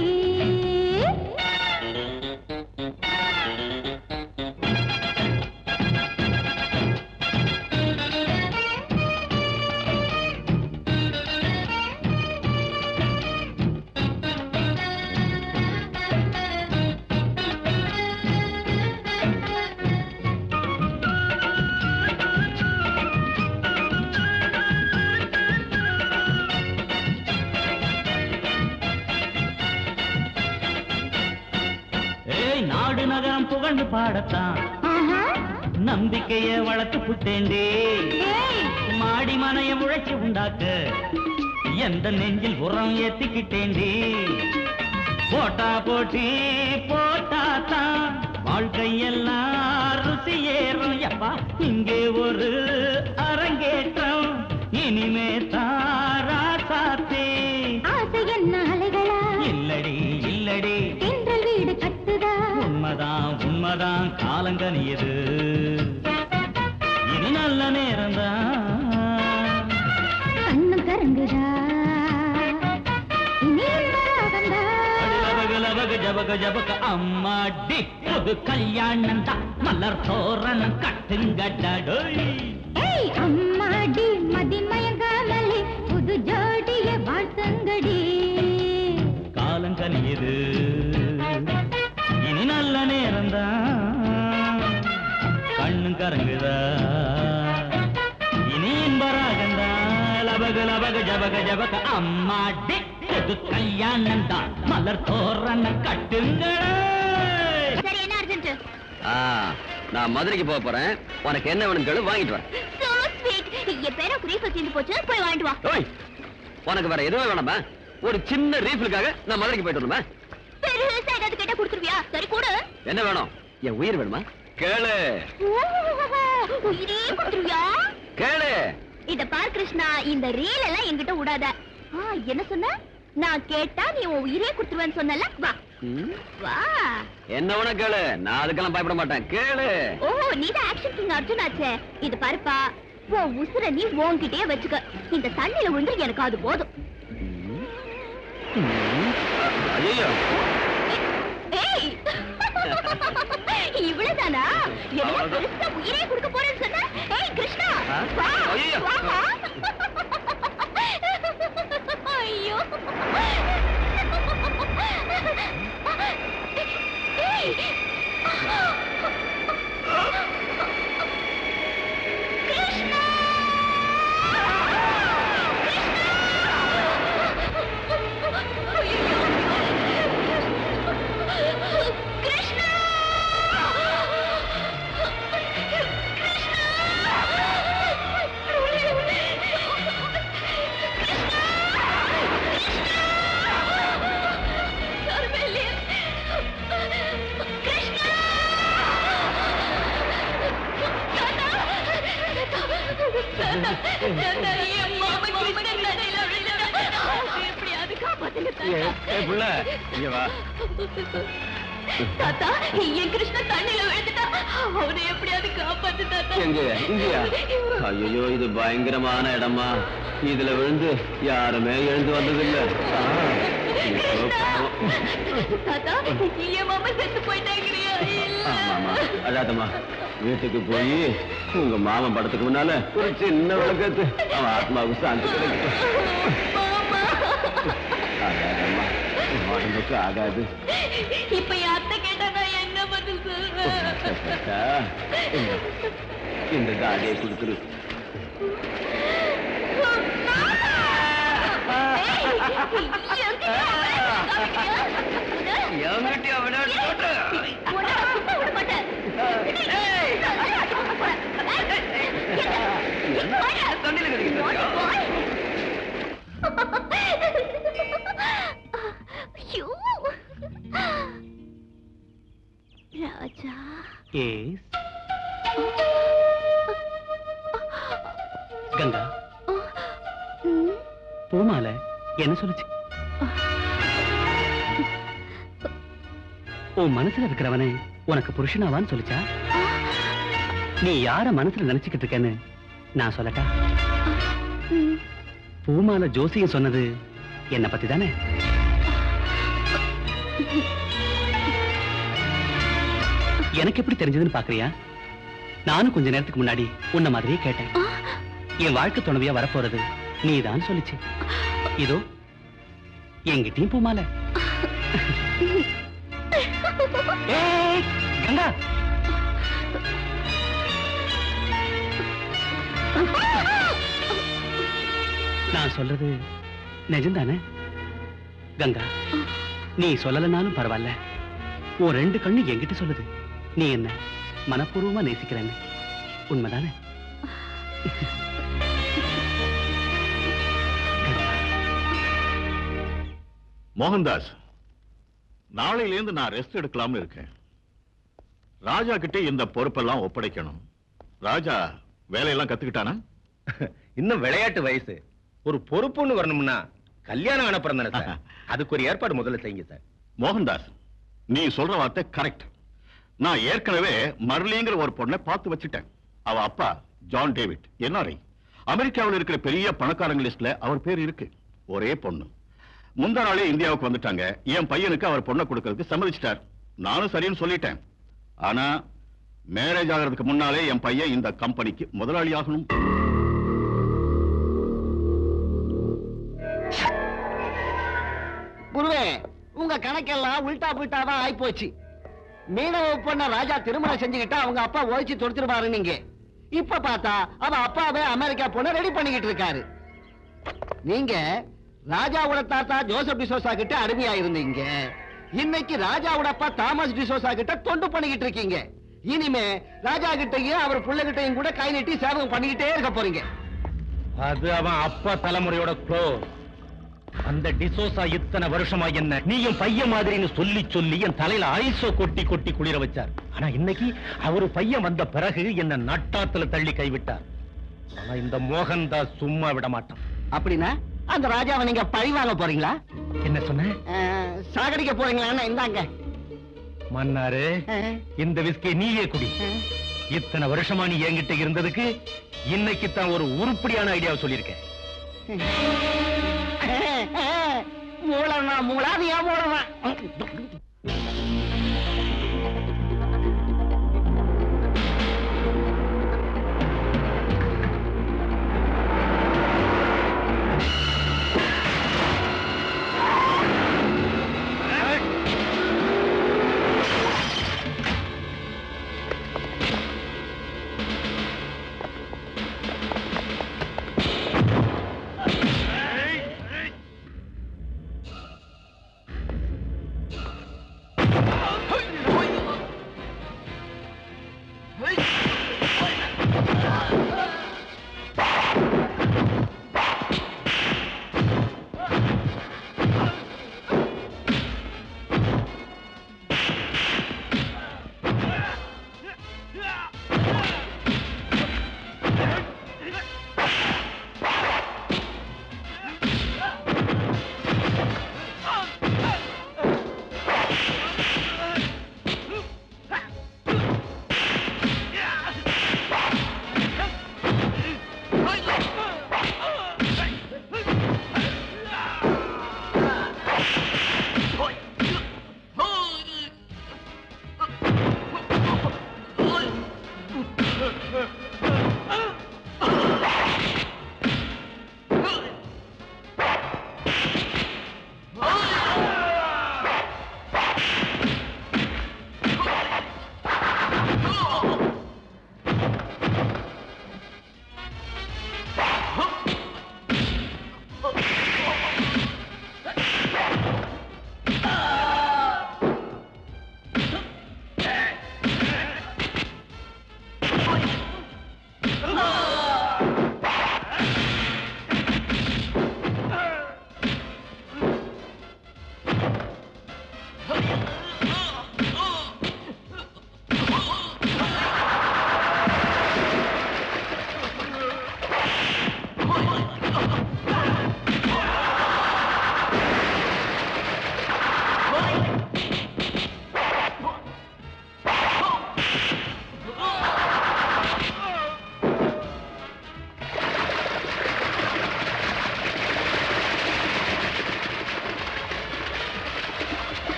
நாடு நகரம் புகழ்ந்து பாடத்தான், நம்பிக்கைய வளர்த்து புட்டேண்டே மாடி மனைய உழைச்சு உண்டாக்க எந்த நெஞ்சில் உரம் ஏத்திக்கிட்டேண்டே போட்டா போட்டி போட்டாத்தான் வாழ்க்கையெல்லாம் ருசி ஏறும் எப்பா இங்கே ஒரு அரங்கேற்றம் இனிமே தாரா சாத்தே ஆசை என்ன அலைகளா இல்லடி இல்லடி தென்றல் வீடு கட்டுதா உண்மைதான் உண்மைதான் காலங்கனியது இனி நல்ல நேரம்தான் கண்ணும் கரங்குதா ஜபக ஜபக அம்மாடி புது கல்யாணம் தான் மலர் தோரணம் கட்டுங்கடடோ அம்மாடி மதிமயங்காமலே புது ஜோடிய வாழ்த்தங்கடி காலங்கனியது இனி நல்ல நேரம்தான் கண்ணும் கரங்குதா இனி இன்பராகந்தா லபக லபக ஜபக ஜபக அம்மாடி புது கல்யாணம் தான் மலர் தோரணம் கட்டுங்களே சரி என்ன அர்ஜென்ட் நான் மதுரைக்கு போக போறேன் உனக்கு என்ன வேணும் கேளு வாங்கிட்டு வரேன் சோ ஸ்வீட் என் பேர ரீஃபில் தீந்து போச்சு போய் வாங்கிட்டு வா ஓய் உனக்கு வேற எதுவும் வேணாமா ஒரு சின்ன ரீஃபிலுக்காக நான் மதுரைக்கு போயிட்டு வரணுமா பெருசா ஏதாவது கேட்டா கொடுத்துருவியா சரி கொடு என்ன வேணும் என் உயிர் வேணுமா கேளு உயிரே கொடுத்துருவியா கேளு இத பார் கிருஷ்ணா இந்த ரீல் எல்லாம் என்கிட்ட விடாத என்ன சொன்ன நான் கேட்டா நீ உன் உயிரே கொடுத்துருவேன்னு சொன்னல வா வா என்ன வேணா கேளு நான் அதுக்கெல்லாம் பயப்பட மாட்டேன் கேளு ஓ நீ தான் ஆக்ஷன் கிங் அர்ஜுன் ஆச்சே இது பாருப்பா உன் உசுர நீ உன்கிட்டயே வச்சுக்க இந்த தண்ணியில விழுந்து எனக்கு அது போதும் ஐயோ ஏய் இவ்வளவுதானா என்ன பெருசா உயிரே கொடுக்க போறேன்னு சொன்ன ஏய் கிருஷ்ணா வா வா ஐயோ ஏய் கிருஷ்ணா தாத்தா என் கிருஷ்ண தண்ணியில விழுந்துட்டா அவனை எப்படியாவது காப்பாத்து தாத்தா ஐயோ இது பயங்கரமான இடமா இதுல விழுந்து யாருமே எழுந்து வந்ததில்லை தாத்தா என் மாமா செத்து போயிட்டாங்கறியா அதாதம்மா வீட்டுக்கு போய் உங்க மாமன் படத்துக்கு முன்னால ஒரு சின்ன விளக்கத்து அவன் ஆத்மாவுக்கு சாந்தி கிடைக்கும் உடம்புக்கு ஆகாது இப்ப அத்தை கேட்டா நான் என்ன பதில் சொல்றேன் இந்த தாடியை கொடுத்துரு ராஜா கங்கா பூமால என்ன சொல்லுச்சு உன் மனசுல இருக்கிறவனே உனக்கு புருஷனாவான்னு சொல்லிச்சா நீ யார மனசுல நினைச்சுக்கிட்டு இருக்கேன்னு நான் சொல்லட்டா பூமால ஜோசியம் சொன்னது என்ன பத்தி தானே எனக்கு எப்படி தெரிஞ்சதுன்னு பாக்குறியா நானும் கொஞ்ச நேரத்துக்கு முன்னாடி உன்ன மாதிரியே கேட்டேன் என் வாழ்க்கை துணைவியா வரப்போறது நீதான் சொல்லிச்சு இதோ எங்கிட்டயும் பூமால கங்கா நான் சொல்றது நிஜம்தானே கங்கா நீ சொல்லலனாலும் பரவாயில்ல உன் ரெண்டு கண்ணு என்கிட்ட சொல்லுது நீ என்ன மனப்பூர்வமா நேசிக்கிறேன்னு உண்மைதானே? மோகன்தாஸ், நாளையிலேருந்து நான் ரெஸ்ட் எடுக்கலாம்னு இருக்கேன். ராஜா கிட்ட இந்த பொறுப்பெல்லாம் ஒப்படைக்கணும். ராஜா வேலையெல்லாம் கத்துக்கிட்டானா? இன்னும் விளையாட்டு வயசு. ஒரு பொறுப்புன்னு வரணும்னா கல்யாணம் அனுப்புறேன் தானே சார். அதுக்கு ஒரு ஏற்பாடு முதல்ல செய்யுங்க சார். மோகன்தாஸ், நீ சொல்ற வார்த்தை கரெக்ட். நான் ஏற்கனவே மர்லிங்கிற ஒரு பொண்ணை பார்த்து வச்சுட்டேன். அவ அப்பா ஜான் டேவிட் NRI. அமெரிக்காவில் இருக்கிற பெரிய பணக்காரங்க லிஸ்ட்ல அவர் பேர் இருக்கு. ஒரே பொண்ணு. முந்தா நாளே இந்தியாவுக்கு வந்துட்டாங்க. என் பையனுக்கு அவர் பொண்ணை கொடுக்கறதுக்கு சம்மதிச்சிட்டார். நானும் சரின்னு சொல்லிட்டேன். ஆனா மேரேஜ் ஆகிறதுக்கு முன்னாலே என் பையன் இந்த கம்பெனிக்கு முதலாளி ஆகணும். குருவே, உங்க கணக்கெல்லாம் உல்டா புல்டாவா ஆயிப்போச்சு. மீனவ பொண்ண ராஜா திருமணம் செஞ்சுக்கிட்டா அவங்க அப்பா ஒழிச்சு தொடுத்துருவாரு. நீங்க இப்ப பார்த்தா அவ அப்பாவே அமெரிக்கா பொண்ண ரெடி பண்ணிக்கிட்டு இருக்காரு. நீங்க ராஜாவோட தாத்தா ஜோசப் டிசோசா கிட்ட அடிமையா இருந்தீங்க. இன்னைக்கு ராஜாவோட அப்பா தாமஸ் டிசோசா கிட்ட தொண்டு பண்ணிக்கிட்டு இருக்கீங்க. இனிமே ராஜா கிட்டையும் அவர் பிள்ளைகிட்டையும் கூட கை நீட்டி சேவகம் பண்ணிக்கிட்டே இருக்க போறீங்க. அது அவன் அப்பா தலைமுறையோட க்ளோஸ். அந்த டிசோசா இத்தனை வருஷமா என்ன நீயும் பையன் மாதிரின்னு சொல்லி சொல்லி என் தலையில ஐசோ கொட்டி கொட்டி குளிர வச்சார். ஆனா இன்னைக்கு அவரு பையன் வந்த பிறகு என்ன நட்டாத்துல தள்ளி கைவிட்டார். ஆனா இந்த மோகன்தாஸ் சும்மா விட மாட்டான். அப்படின்னா அந்த ராஜாவை நீங்க பழி வாங்க போறீங்களா? என்ன சொன்ன? சாகடிக்க போறீங்களா? இந்தாங்க மன்னாரு, இந்த விஸ்கி நீயே குடி. இத்தனை வருஷமா நீ என்கிட்ட இருந்ததுக்கு இன்னைக்கு தான் ஒரு உருப்படியான ஐடியாவை சொல்லியிருக்கேன். மூலனா மூலாதியா மூலனா.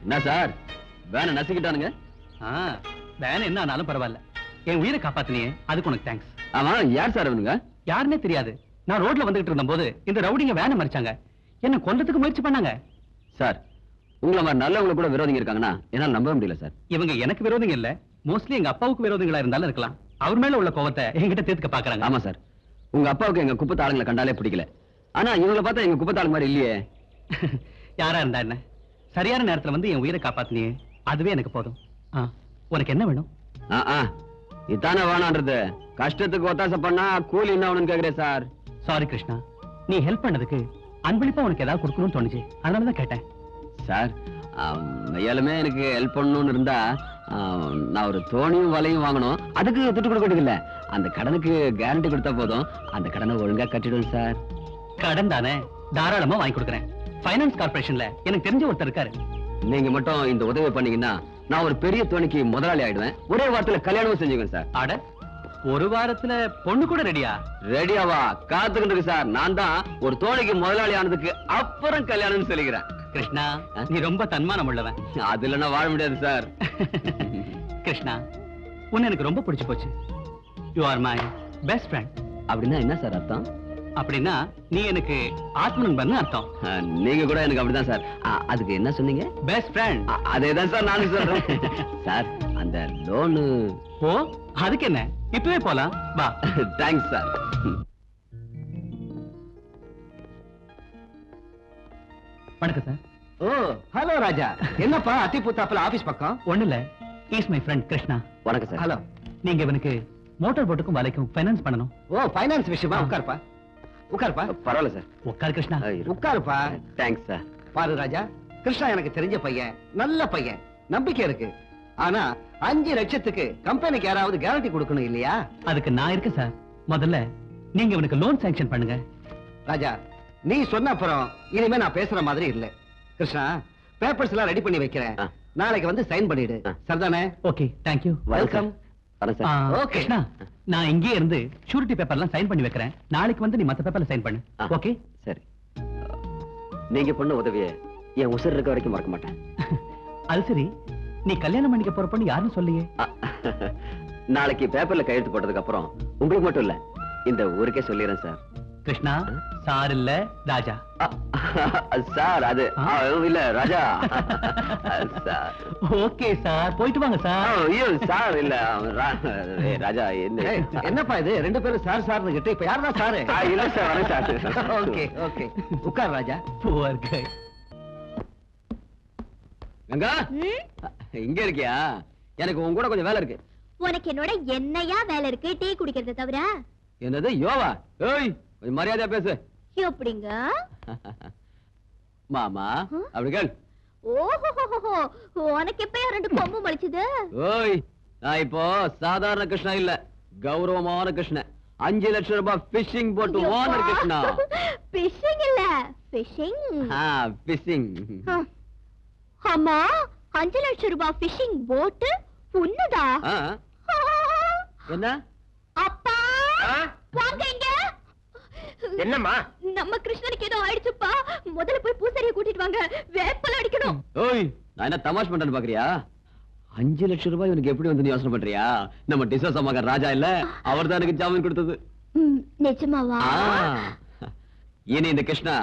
என்ன சார் வேனை நசிக்கிட்டானுங்க? வேனை என்ன ஆனாலும் பரவாயில்ல, என் உயிரை காப்பாத்தினியே அதுக்கு உனக்கு தேங்க்ஸ். ஆமா, யார் சார் அவனுங்க? யாருன்னே தெரியாது. நான் ரோட்ல வந்துகிட்டு இருந்த போது இந்த ரவுடிங்க வேனை மறிச்சாங்க. என்ன கொல்றதுக்கு முயற்சி பண்ணாங்க. சார் உங்களை மாதிரி நல்லவங்க கூட விரோதிங்க இருக்காங்கன்னா என்னால நம்ப முடியல சார். இவங்க எனக்கு விரோதிங்க இல்ல, மோஸ்ட்லி எங்க அப்பாவுக்கு விரோதிகளா இருந்தாலும் இருக்கலாம். அவர் மேல உள்ள கோவத்தை என்கிட்ட தீர்க்க பாக்குறாங்க. ஆமா சார், உங்க அப்பாவுக்கு எங்க குப்பத்து ஆளுங்களை கண்டாலே பிடிக்கல. ஆனா இவங்களை பார்த்தா எங்க குப்பத்து ஆளு மாதிரி இல்லையே. யாரா இருந்தா என்ன, சரியான நேரத்துல வந்து என் உயிரை காப்பாத்தினியே, அதுவே எனக்கு போதும். உனக்கு என்ன வேணும்? இதானே வேணான்றது. கஷ்டத்துக்கு ஒத்தாசை பண்ணா கூலி என்ன வேணும்னு கேக்குறேன் சார். சாரி கிருஷ்ணா, நீ ஹெல்ப் பண்ணதுக்கு அன்பளிப்பா உனக்கு ஏதாவது கொடுக்கணும்னு தோணுச்சு, அதனாலதான் கேட்டேன். சார் மெய்யாலுமே எனக்கு ஹெல்ப் பண்ணணும்னு இருந்தா நான் ஒரு தோணியும் வலையும் வாங்கணும். அதுக்கு துட்டு கொடுக்க இல்ல, அந்த கடனுக்கு கேரண்டி கொடுத்தா போதும். அந்த கடனை ஒழுங்கா கட்டிடுவேன் சார். கடன் தானே, தாராளமா வாங்கி கொடுக்குறேன். ஃபைனான்ஸ் கார்பரேஷன்ல எனக்கு தெரிஞ்ச ஒருத்தர் இருக்காரு. நீங்க மட்டும் இந்த உதவி பண்ணீங்கன்னா நான் ஒரு பெரிய தோணிக்கு முதலாளி ஆயிடுவேன். ஒரே வாரத்துல கல்யாணமும் செஞ்சுக்குவேன் சார். ஆட ஒரு வாரத்துல பொண்ணு கூட ரெடியா? ரெடியாவா காத்துக்கிட்டு இருக்கு சார். நான் தான் ஒரு தோணிக்கு முதலாளி ஆனதுக்கு அப்புறம் கல்யாணம்னு சொல்லிக்கிறேன். கிருஷ்ணா, நீ ரொம்ப தன்மானம் உள்ளவன். அது இல்லைன்னா வாழ முடியாது சார். கிருஷ்ணா, உன்னை எனக்கு ரொம்ப பிடிச்சு போச்சு. You are my best friend. அப்படின்னா என்ன சார் அர்த்தம்? அப்படின்னா நீ எனக்கு ஆத்ம நண்பர்னு அர்த்தம். நீங்க கூட எனக்கு அப்படிதான் சார். அதுக்கு என்ன சொன்னீங்க? Best friend. அதேதான் சார் நானும் சொல்றேன். சார் அந்த லோனு. ஓ, அதுக்கு என்ன, இப்பவே போலாம் வா. Thanks sir. வணக்கம் சார். ஓ ஹலோ ராஜா, என்னப்பா அத்திபுத்தாப்புல ஆபீஸ் பக்கம்? ஒண்ணு இல்ல, இஸ் மை ஃப்ரெண்ட் கிருஷ்ணா. வணக்கம் சார். ஹலோ. நீங்க இவனுக்கு மோட்டார் போட்டுக்கும் வலைக்கும் ஃபைனான்ஸ் பண்ணணும். ஓ ஃபைனான்ஸ் விஷயமா? உட்காருப்பா உட்காருப்பா. பரவாயில்ல சார். உட்கார் கிருஷ்ணா. உட்காருப்பா. Thanks sir. பாரு ராஜா, கிருஷ்ணா எனக்கு தெரிஞ்ச பையன், நல்ல பையன், நம்பிக்கை இருக்கு. ஆனா 5 லட்சத்துக்கு கம்பெனிக்கு யாராவது கேரண்டி கொடுக்கணும் இல்லையா? அதுக்கு நான் இருக்கேன் சார். முதல்ல நீங்க இவனுக்கு லோன் சாங்ஷன் பண்ணுங்க. ராஜா, நீ சொன்ன அப்புறம் இனிமே நான் பேசுற மாதிரி இல்ல. கிருஷ்ணா, பேப்பர்ஸ் எல்லாம் ரெடி பண்ணி வைக்கிறேன். நாளைக்கு வந்து சைன் பண்ணிடு. சரிதானே? Okay, thank you. Welcome. Krishna, நான் இங்கே இருந்து ஷூரிட்டி பேப்பர்லாம் சைன் பண்ணி வைக்கிறேன். நாளைக்கு வந்து நீ மத்த பேப்பர்ல சைன் பண்ணு. ஓகே சரி. நீங்க பண்ண உதவியை என் உசுர் இருக்க வரைக்கும் மறக்க மாட்டேன். அது சரி, நீ கல்யாணம் பண்ணிக்க போற பொண்ணு யாருன்னு சொல்லியே. நாளைக்கு பேப்பர்ல கையெழுத்து போட்டதுக்கு அப்புறம் உங்களுக்கு மட்டும் இல்ல, இந்த ஊருக்கே சொல்லிடுறேன் சார். கிருஷ்ணா, சார் இல்ல ராஜா. சார் அது இல்ல ராஜா. ஓகே சார், போயிட்டு வாங்க சார். ஐயோ சார் இல்ல ராஜா. என்னப்பா இது, 2 பேரும் சார் சார்னு கிட்ட இப்ப யாரா சாரு? இல்ல சார், வரேன் சார். ஓகே ஓகே, உட்கார் ராஜா. புவர் கை. கங்கா, இங்க இருக்கியா? எனக்கு உன் கூட கொஞ்சம் வேலை இருக்கு. உனக்கு என்னோட என்னையா வேலை இருக்கு? டீ குடிக்கிறத தவிர. என்னது யோவா? ஏய், கொஞ்சம் மரியாதையா பேசு. எப்படிங்க மாமா? அப்படி கேள். ஓஹோ, உனக்கு எப்ப 2 கொம்பு முளைச்சது? ஓய், நான் இப்போ சாதாரண கிருஷ்ணா இல்ல, கௌரவமான கிருஷ்ணன். 5 லட்சம் ரூபாய் பிஷிங் போட்டு ஓனர் கிருஷ்ணா. பிஷிங் இல்ல, பிஷிங். பிஷிங். அம்மா, 5 லட்சம் ரூபாய் பிஷிங் போட்டு உன்னதா? என்ன அப்பா, வாங்க இங்க. என்னம்மா? நம்ம கிருஷ்ணனுக்கு ஏதோ ஆயிடுச்சுப்பா. முதல்ல போய் பூசாரியை கூட்டிட்டு வாங்க, வேப்பல அடிக்கணும். ஓய், நான் என்ன தமாஷ் பண்றேன்னு பாக்குறியா? 5 லட்சம் ரூபாய் எனக்கு எப்படி வந்து யோசனை பண்றியா? நம்ம டிசோசா மகன் ராஜா இல்ல, அவர் தான் எனக்கு ஜாமீன் கொடுத்தது. நிஜமாவா? இனி இந்த கிருஷ்ணா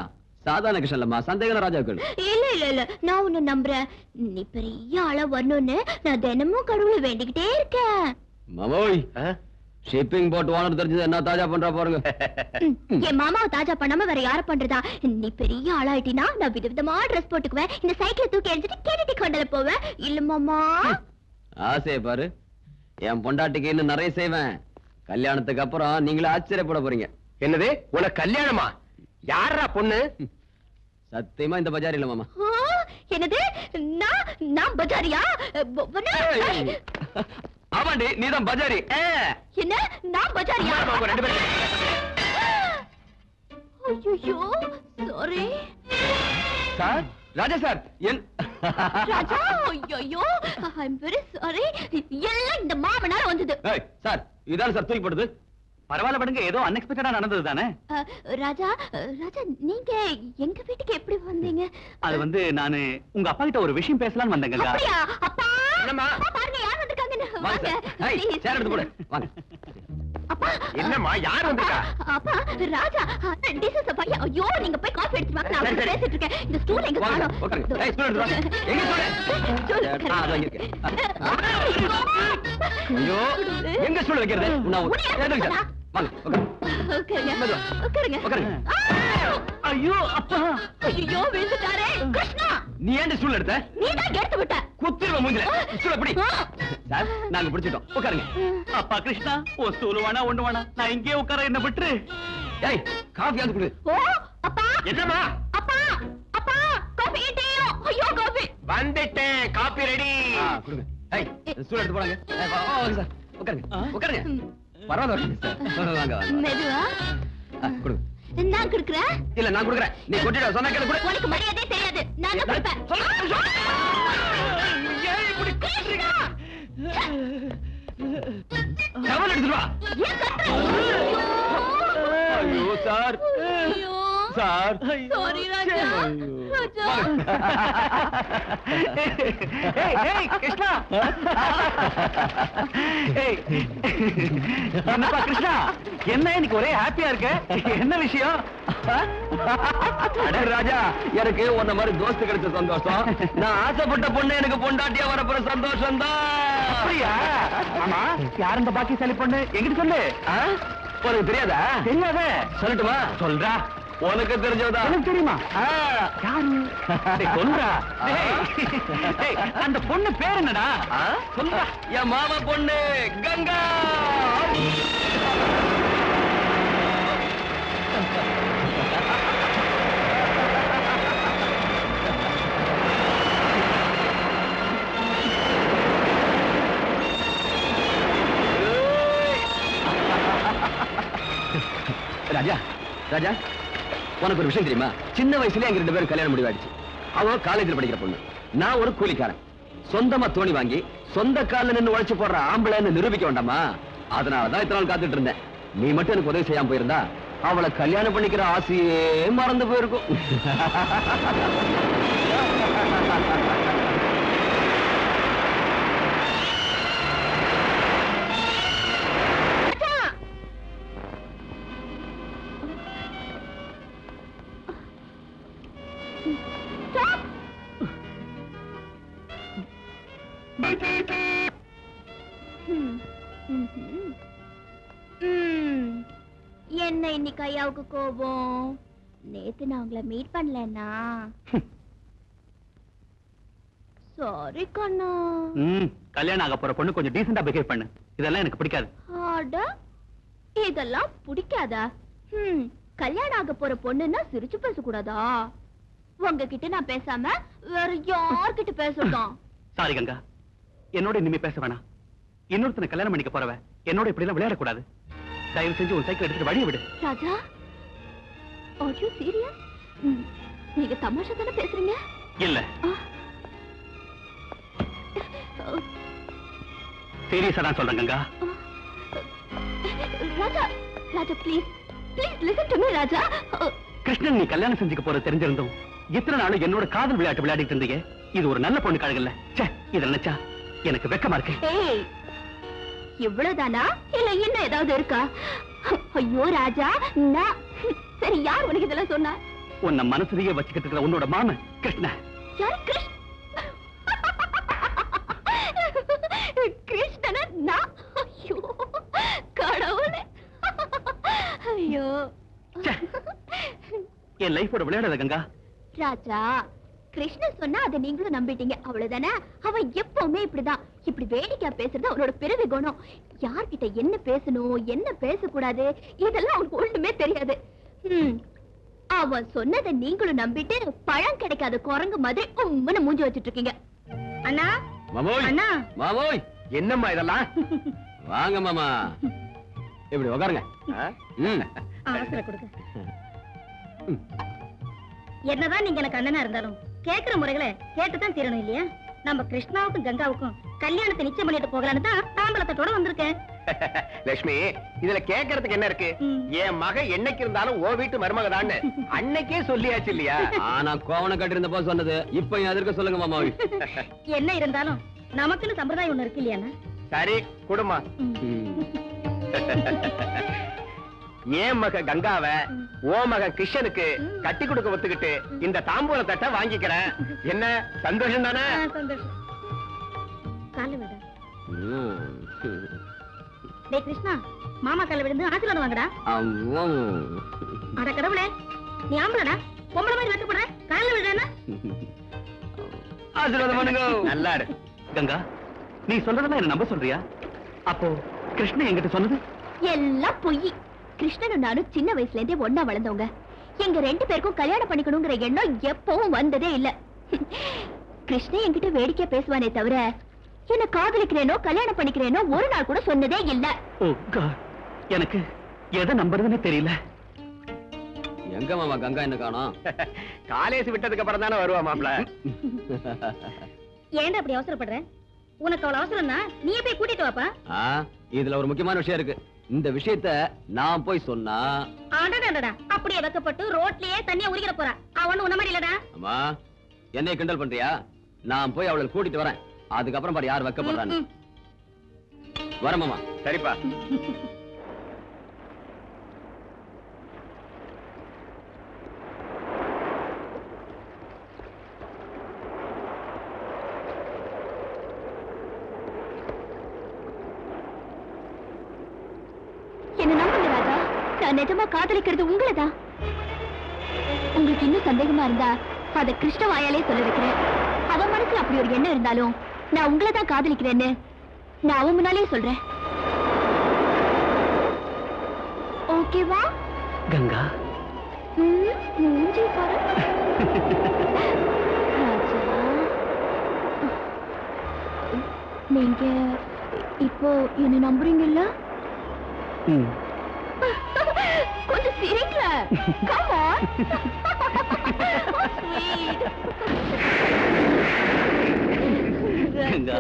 சாதாரண கிருஷ்ணன் இல்லம்மா, சந்தேக ராஜாக்கள். இல்ல இல்ல இல்ல, நான் உன்னை நம்புறேன். நீ பெரிய ஆளா வரணும்னு நான் தினமும் கடவுளை வேண்டிக்கிட்டே இருக்கேன். மாமோய், ஷிப்பிங் போட் ஓனர் தெரிஞ்சது என்ன தாஜா பண்றா பாருங்க. என் மாமாவை தாஜா பண்ணாம வேற யார பண்றதா? நீ பெரிய ஆளாயிட்டினா நான் விதவிதமா ட்ரெஸ் போட்டுக்குவேன். இந்த சைக்கிளை தூக்கி எடுத்துட்டு கேட்டி கொண்டல போவேன். இல்ல மாமா? ஆசைய பாரு, என் பொண்டாட்டிக்கு இன்னும் நிறைய செய்வேன். கல்யாணத்துக்கு அப்புறம் நீங்களே ஆச்சரியப்பட போறீங்க. என்னது, உனக்கு கல்யாணமா? யாரா பொண்ணு? சத்தியமா இந்த பஜார் இல்ல மாமா. என்னது, நான் பஜாரியா? ஆமாண்டி, நீதான் பஜாரி. என்ன, நான் பஜாரியா? ஐயோ சாரி சார். ராஜா சார், ராஜா. ஐயோ, ஐ அம் வெரி சாரி. எல்லாம் இந்த மாமனால வந்தது. சார், இதான சார் தூக்கி போடுது. பரவாயில்ல படுங்க, ஏதோ அன்எக்ஸ்பெக்டடா நடந்தது தானே. ராஜா, ராஜா நீங்க எங்க வீட்டுக்கு எப்படி வந்தீங்க? அது வந்து நானு உங்க அப்பா கிட்ட ஒரு விஷயம் பேசலாம்னு வந்தேங்க. அப்படியா? அப்பா, என்னம்மா? பாருங்க யார் வந்திருக்காங்கன்னு. வாங்க வாங்க சார். சேர் எடுத்து போடு. வாங்க. அப்பா என்னம்மா யார் வந்திருக்கா? அப்பா ராஜா this is a பையன். ஐயோ நீங்க போய் காஃபி எடுத்து வாங்க. நான் பேசிட்டு இருக்கேன். இந்த ஸ்டூல் எங்க காணோம்? உட்காருங்க. ஏய் ஸ்டூல் எடுத்து வா. எங்க ஸ்டூல்? அங்க இருக்கு. ஐயோ எங்க ஸ்டூல் வைக்கிறது? நான் எடுங்க. வாங்க உட்காருங்க. உட்காருங்க. உட்காருங்க. ஐயோ அப்பா. ஐயோ விழுந்துட்டாரே. கிருஷ்ணா நீ ஏன் ஸ்டூல் எடுத்த? நீ தான் எடுத்து விட்ட. குத்திருவ மூஞ்சில. ஸ்டூல் எப்படி? சார் நாங்க பிடிச்சிட்டோம். உட்காருங்க. அப்பா கிருஷ்ணா ஓ ஸ்டூல் வேணா ஒண்ணு வேணா நான் இங்கே உட்கார என்ன விட்டுரு. ஏய் காஃபி வந்து குடு. ஓ அப்பா. என்னம்மா? அப்பா அப்பா காஃபி டீயோ. ஐயோ காஃபி. வந்துட்டேன். Coffee ready. கொடுங்க. ஏய் ஸ்டூல் எடுத்து போடுங்க. Okay sir. உட்காருங்க. உட்காருங்க. பரவாயில்லை சார். வாங்க வாங்க. மெதுவா கொடுங்க. நான் குடுக்குறேன். இல்ல நான் குடுக்குறேன். நீ கொட்டிட சொன்னா கேளு குடு. உனக்கு மரியாதையே தெரியாது. நான் தான் குடுப்பேன். ஏய் இப்படி குடுறீங்க. டவல் எடுத்து வா. ஏன் கத்துற? ஐயோ சார். ஐயோ சார். சாரி ராஜா. ராஜா. ஏய் கிருஷ்ணா. ஏய் என்னப்பா கிருஷ்ணா என்ன இன்னைக்கு ஒரே ஹாப்பியா இருக்க? என்ன விஷயம்? அட ராஜா எனக்கு உன்ன மாதிரி தோஸ்து கிடைச்ச சந்தோஷம். நான் ஆசைப்பட்ட பொண்ணு எனக்கு பொண்டாட்டியா வரப்போற சந்தோஷம் தான். அப்படியா? ஆமா யார் இந்த பாக்கியசாலி பொண்ணு எங்கிட்ட சொல்லு. உனக்கு தெரியாதா? தெரியாதே. சொல்லட்டுமா? சொல்றா. உனக்கு தெரிஞ்சதா? எனக்கு தெரியுமா? யாரு? சொல்றா. டேய் அந்த பொண்ணு பேர் என்னடா? சொல்றா. என் மாமா பொண்ணு கங்கா. ராஜா ராஜா உனக்கு ஒரு விஷயம் தெரியுமா? சின்ன வயசுலயே எங்க 2 பேரும் கல்யாணம் முடிவாயிடுச்சு. அவ காலேஜில் படிக்கிற பொண்ணு, நான் ஒரு கூலிக்காரன். சொந்தமா தோணி வாங்கி சொந்த காலில் நின்று உழைச்சு போடுற ஆம்பளைன்னு நிரூபிக்க வேண்டாமா? அதனாலதான் இத்தனை நாள் காத்துட்டு இருந்தேன். நீ மட்டும் எனக்கு உதவி செய்யாம போயிருந்தா அவளை கல்யாணம் பண்ணிக்கிற ஆசையே மறந்து போயிருக்கும். என்ன இன்னைக்கு ஐயாவுக்கு கோபம்? நேத்து நான் உங்களை மீட் பண்ணலன்னா சாரி கண்ணா. கல்யாணம் ஆக போற பொண்ணு கொஞ்சம் டீசெண்டா பிஹேவ் பண்ணு. இதெல்லாம் எனக்கு பிடிக்காது. ஆட இதெல்லாம் பிடிக்காதா? கல்யாணம் ஆக போற பொண்ணுன்னா சிரிச்சு பேசக்கூடாதா? உங்ககிட்ட நான் பேசாம வேற யார்கிட்ட பேசட்டும்? சாரி கங்கா, என்னோட இனிமே பேச வேணாம். இன்னொருத்தனை கல்யாணம் பண்ணிக்க போறவ என்னோட இப்படி எல்லாம் விளையாடக்கூடாது. தயவு செஞ்சு உன் சைக்கிள் எடுத்துட்டு வழியை விடு. ராஜா, are you serious? நீங்க தமாஷா தானே பேசுறீங்க? இல்ல சீரியஸா தான் சொல்றேன் Ganga. Raja, Raja please please listen to me Raja. Krishnan நீ கல்யாணம் செஞ்சுக்க போற தெரிஞ்சிருந்தோம் இத்தனை நாளும் என்னோட காதல் விளையாட்டு விளையாடிட்டு இருந்தீங்க. இது ஒரு நல்ல பொண்ணு கழகல்ல. இத நினைச்சா எனக்கு வெக்கமா இருக்கு. ஏய், இவ்வளவுதானா இல்ல இன்னும் ஏதாவது இருக்கா? ஐயோ ராஜா, நான் சரி யார் உனக்கு இதெல்லாம் சொன்னா? உன்னை மனசுலயே வச்சுக்கிட்டு இருக்கிற உன்னோட மாமன் கிருஷ்ண. யார் கிருஷ்ண? கிருஷ்ணனா நான்? ஐயோ கடவுளே. ஐயோ என் லைஃபோட விளையாடாத கங்கா. ராஜா, கிருஷ்ணன் சொன்னா அதை நீங்களும் நம்பிட்டீங்க, அவ்வளவுதானே? அவன் எப்பவுமே இப்படிதான். இப்படி வேடிக்கையா பேசுறது அவனோட பிறவி குணம். யார்கிட்ட என்ன பேசணும் என்ன பேசக்கூடாது இதெல்லாம் அவனுக்கு ஒண்ணுமே தெரியாது. அவன் சொன்னதை நீங்களும் நம்பிட்டு பழம் கிடைக்காத குரங்கு மாதிரி உம்முன்னு மூஞ்சி வச்சிட்டு இருக்கீங்க. அண்ணா மாமோய், அண்ணா மாமோய், என்னம்மா இதெல்லாம்? வாங்க மாமா, இப்படி உட்காருங்க. அவசர கொடுங்க. என்னதான் நீங்க எனக்கு அண்ணனா இருந்தாலும் கேக்குற முறைகளை கேட்டுதான் தீரணும் இல்லையா? நம்ம கிருஷ்ணாவுக்கும் கங்காவுக்கும் கல்யாணத்தை நிச்சயம் பண்ணிட்டு போகலான்னு தான் தாம்பலத்தோட வந்திருக்கேன். லட்சுமி, இதுல கேட்கறதுக்கு என்ன இருக்கு? என் மக என்னைக்கு இருந்தாலும் ஓ வீட்டு மருமகதான்னு அன்னைக்கே சொல்லியாச்சு இல்லையா? நான் கோவணம் கட்டிருந்த போது சொன்னது இப்ப எதற்கு சொல்லுங்க மாமாவி. என்ன இருந்தாலும் நமக்குன்னு சம்பிரதாயம் ஒண்ணு இருக்கு இல்லையா? சரி குடுமா. ஏன் மக கங்காவ ஓ மக கிருஷ்ணனுக்கு கட்டி கொடுக்க ஒத்துக்கிட்டு இந்த தாம்பூல தட்டை வாங்கிக்கிறேன். என்ன சந்தோஷம் தானே? சந்தோஷம். காலை விட. டேய் கிருஷ்ணா, மாமா காலை விழுந்து ஆசீர்வாதம் வாங்கடா. அட கடவுளே, நீ ஆம்பளடா, பொம்பளை மாதிரி வெக்கப்படுற, காலை விடுறேன்னா? ஆசீர்வாதம் பண்ணுங்க. நல்லா இரு. கங்கா, நீ சொல்றதெல்லாம் என்ன நம்ப சொல்றியா? அப்போ கிருஷ்ணன் என்கிட்ட சொன்னது எல்லாம் பொய். கிருஷ்ணனும் நானும் சின்ன வயசுல இருந்தே ஒன்னா வளர்ந்தவங்க. எங்க 2 பேருக்கும் கல்யாணம் பண்ணிக்கணுங்கிற எண்ணம் எப்பவும் வந்ததே இல்ல. கிருஷ்ணன் என்கிட்ட வேடிக்கை பேசுவானே தவிர என்ன காதலிக்கிறேனோ கல்யாணம் பண்ணிக்கிறேனோ ஒரு நாள் கூட சொன்னதே இல்ல. ஓ காட், எனக்கு எதை நம்புறதுன்னு தெரியல. எங்க மாமா கங்கா என்ன காணோம்? காலேஜ் விட்டதுக்கு அப்புறம் தானே வருவா மாப்ள. ஏன்டா அப்படி அவசரப்படுற? உனக்கு அவ்வளவு அவசரம்னா நீயே போய் கூட்டிட்டு வாப்பா. இதுல ஒரு முக்கியமான விஷயம் இருக்கு. இந்த விஷயத்த நான் போய் சொன்னா ஆடாடாடா அப்படியே வெக்கப்பட்டு ரோட்லயே தண்ணிய உரிக்கிற போறா. அவன் உன்ன மாதிரி இல்லடா. அம்மா, என்னை கிண்டல் பண்றியா? நான் போய் அவளை கூட்டிட்டு வரேன். அதுக்கப்புறம் பாரு யார் வெக்கப்படுறான்னு. வரேன் மாமா. சரிப்பா. என்ன நம்புங்க ராஜா, நான் நிஜமா காதலிக்கிறது உங்களதான். உங்களுக்கு இன்னும் சந்தேகமா இருந்தா அத கிருஷ்ண வாயாலே சொல்ல வைக்கிறேன். அவன் மனசுல அப்படி ஒரு எண்ணம் இருந்தாலும் நான் உங்களை தான் காதலிக்கிறேன்னு நான் அவன் முன்னாலே சொல்றேன். ஓகேவா கங்கா? மூஞ்சி பாரு. ராஜா, நீங்க இப்போ என்ன நம்புறீங்கல்ல? கொஞ்சம் சிரிக்கல. Come on. Sweet. கங்கா.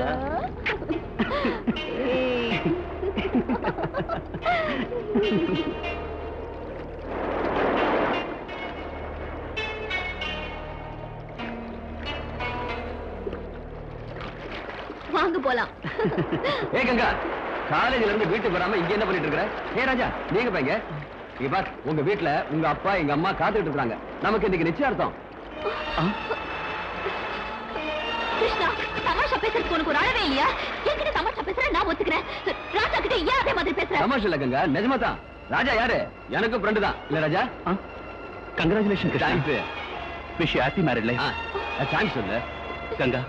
வாங்க போலாம். ஏ கங்கா, காலேஜ்ல இருந்து வீட்டுக்கு வராம இங்க என்ன பண்ணிட்டு இருக்கற? ஏ ராஜா, நீங்க பையங்க இங்க பார், உங்க வீட்ல உங்க அப்பா எங்க அம்மா காத்துட்டு இருக்காங்க. நமக்கு இன்னைக்கு நிச்சயார்த்தம். கிருஷ்ணா, தமாஷா பேசுறதுக்கு உனக்கு ஒரு அளவே இல்லையா? என்கிட்ட தமாஷா பேசுற நான் ஒத்துக்கிறேன். ராஜா கிட்ட ஏன் அதே மாதிரி பேசுற? தமாஷா இல்ல கங்கா, நிஜமா தான். ராஜா யாரு? எனக்கு ஃப்ரெண்டு தான். இல்ல Raja? Congratulation Krishna. Thanks. Wish happy married life. Thanks இல்ல கங்கா,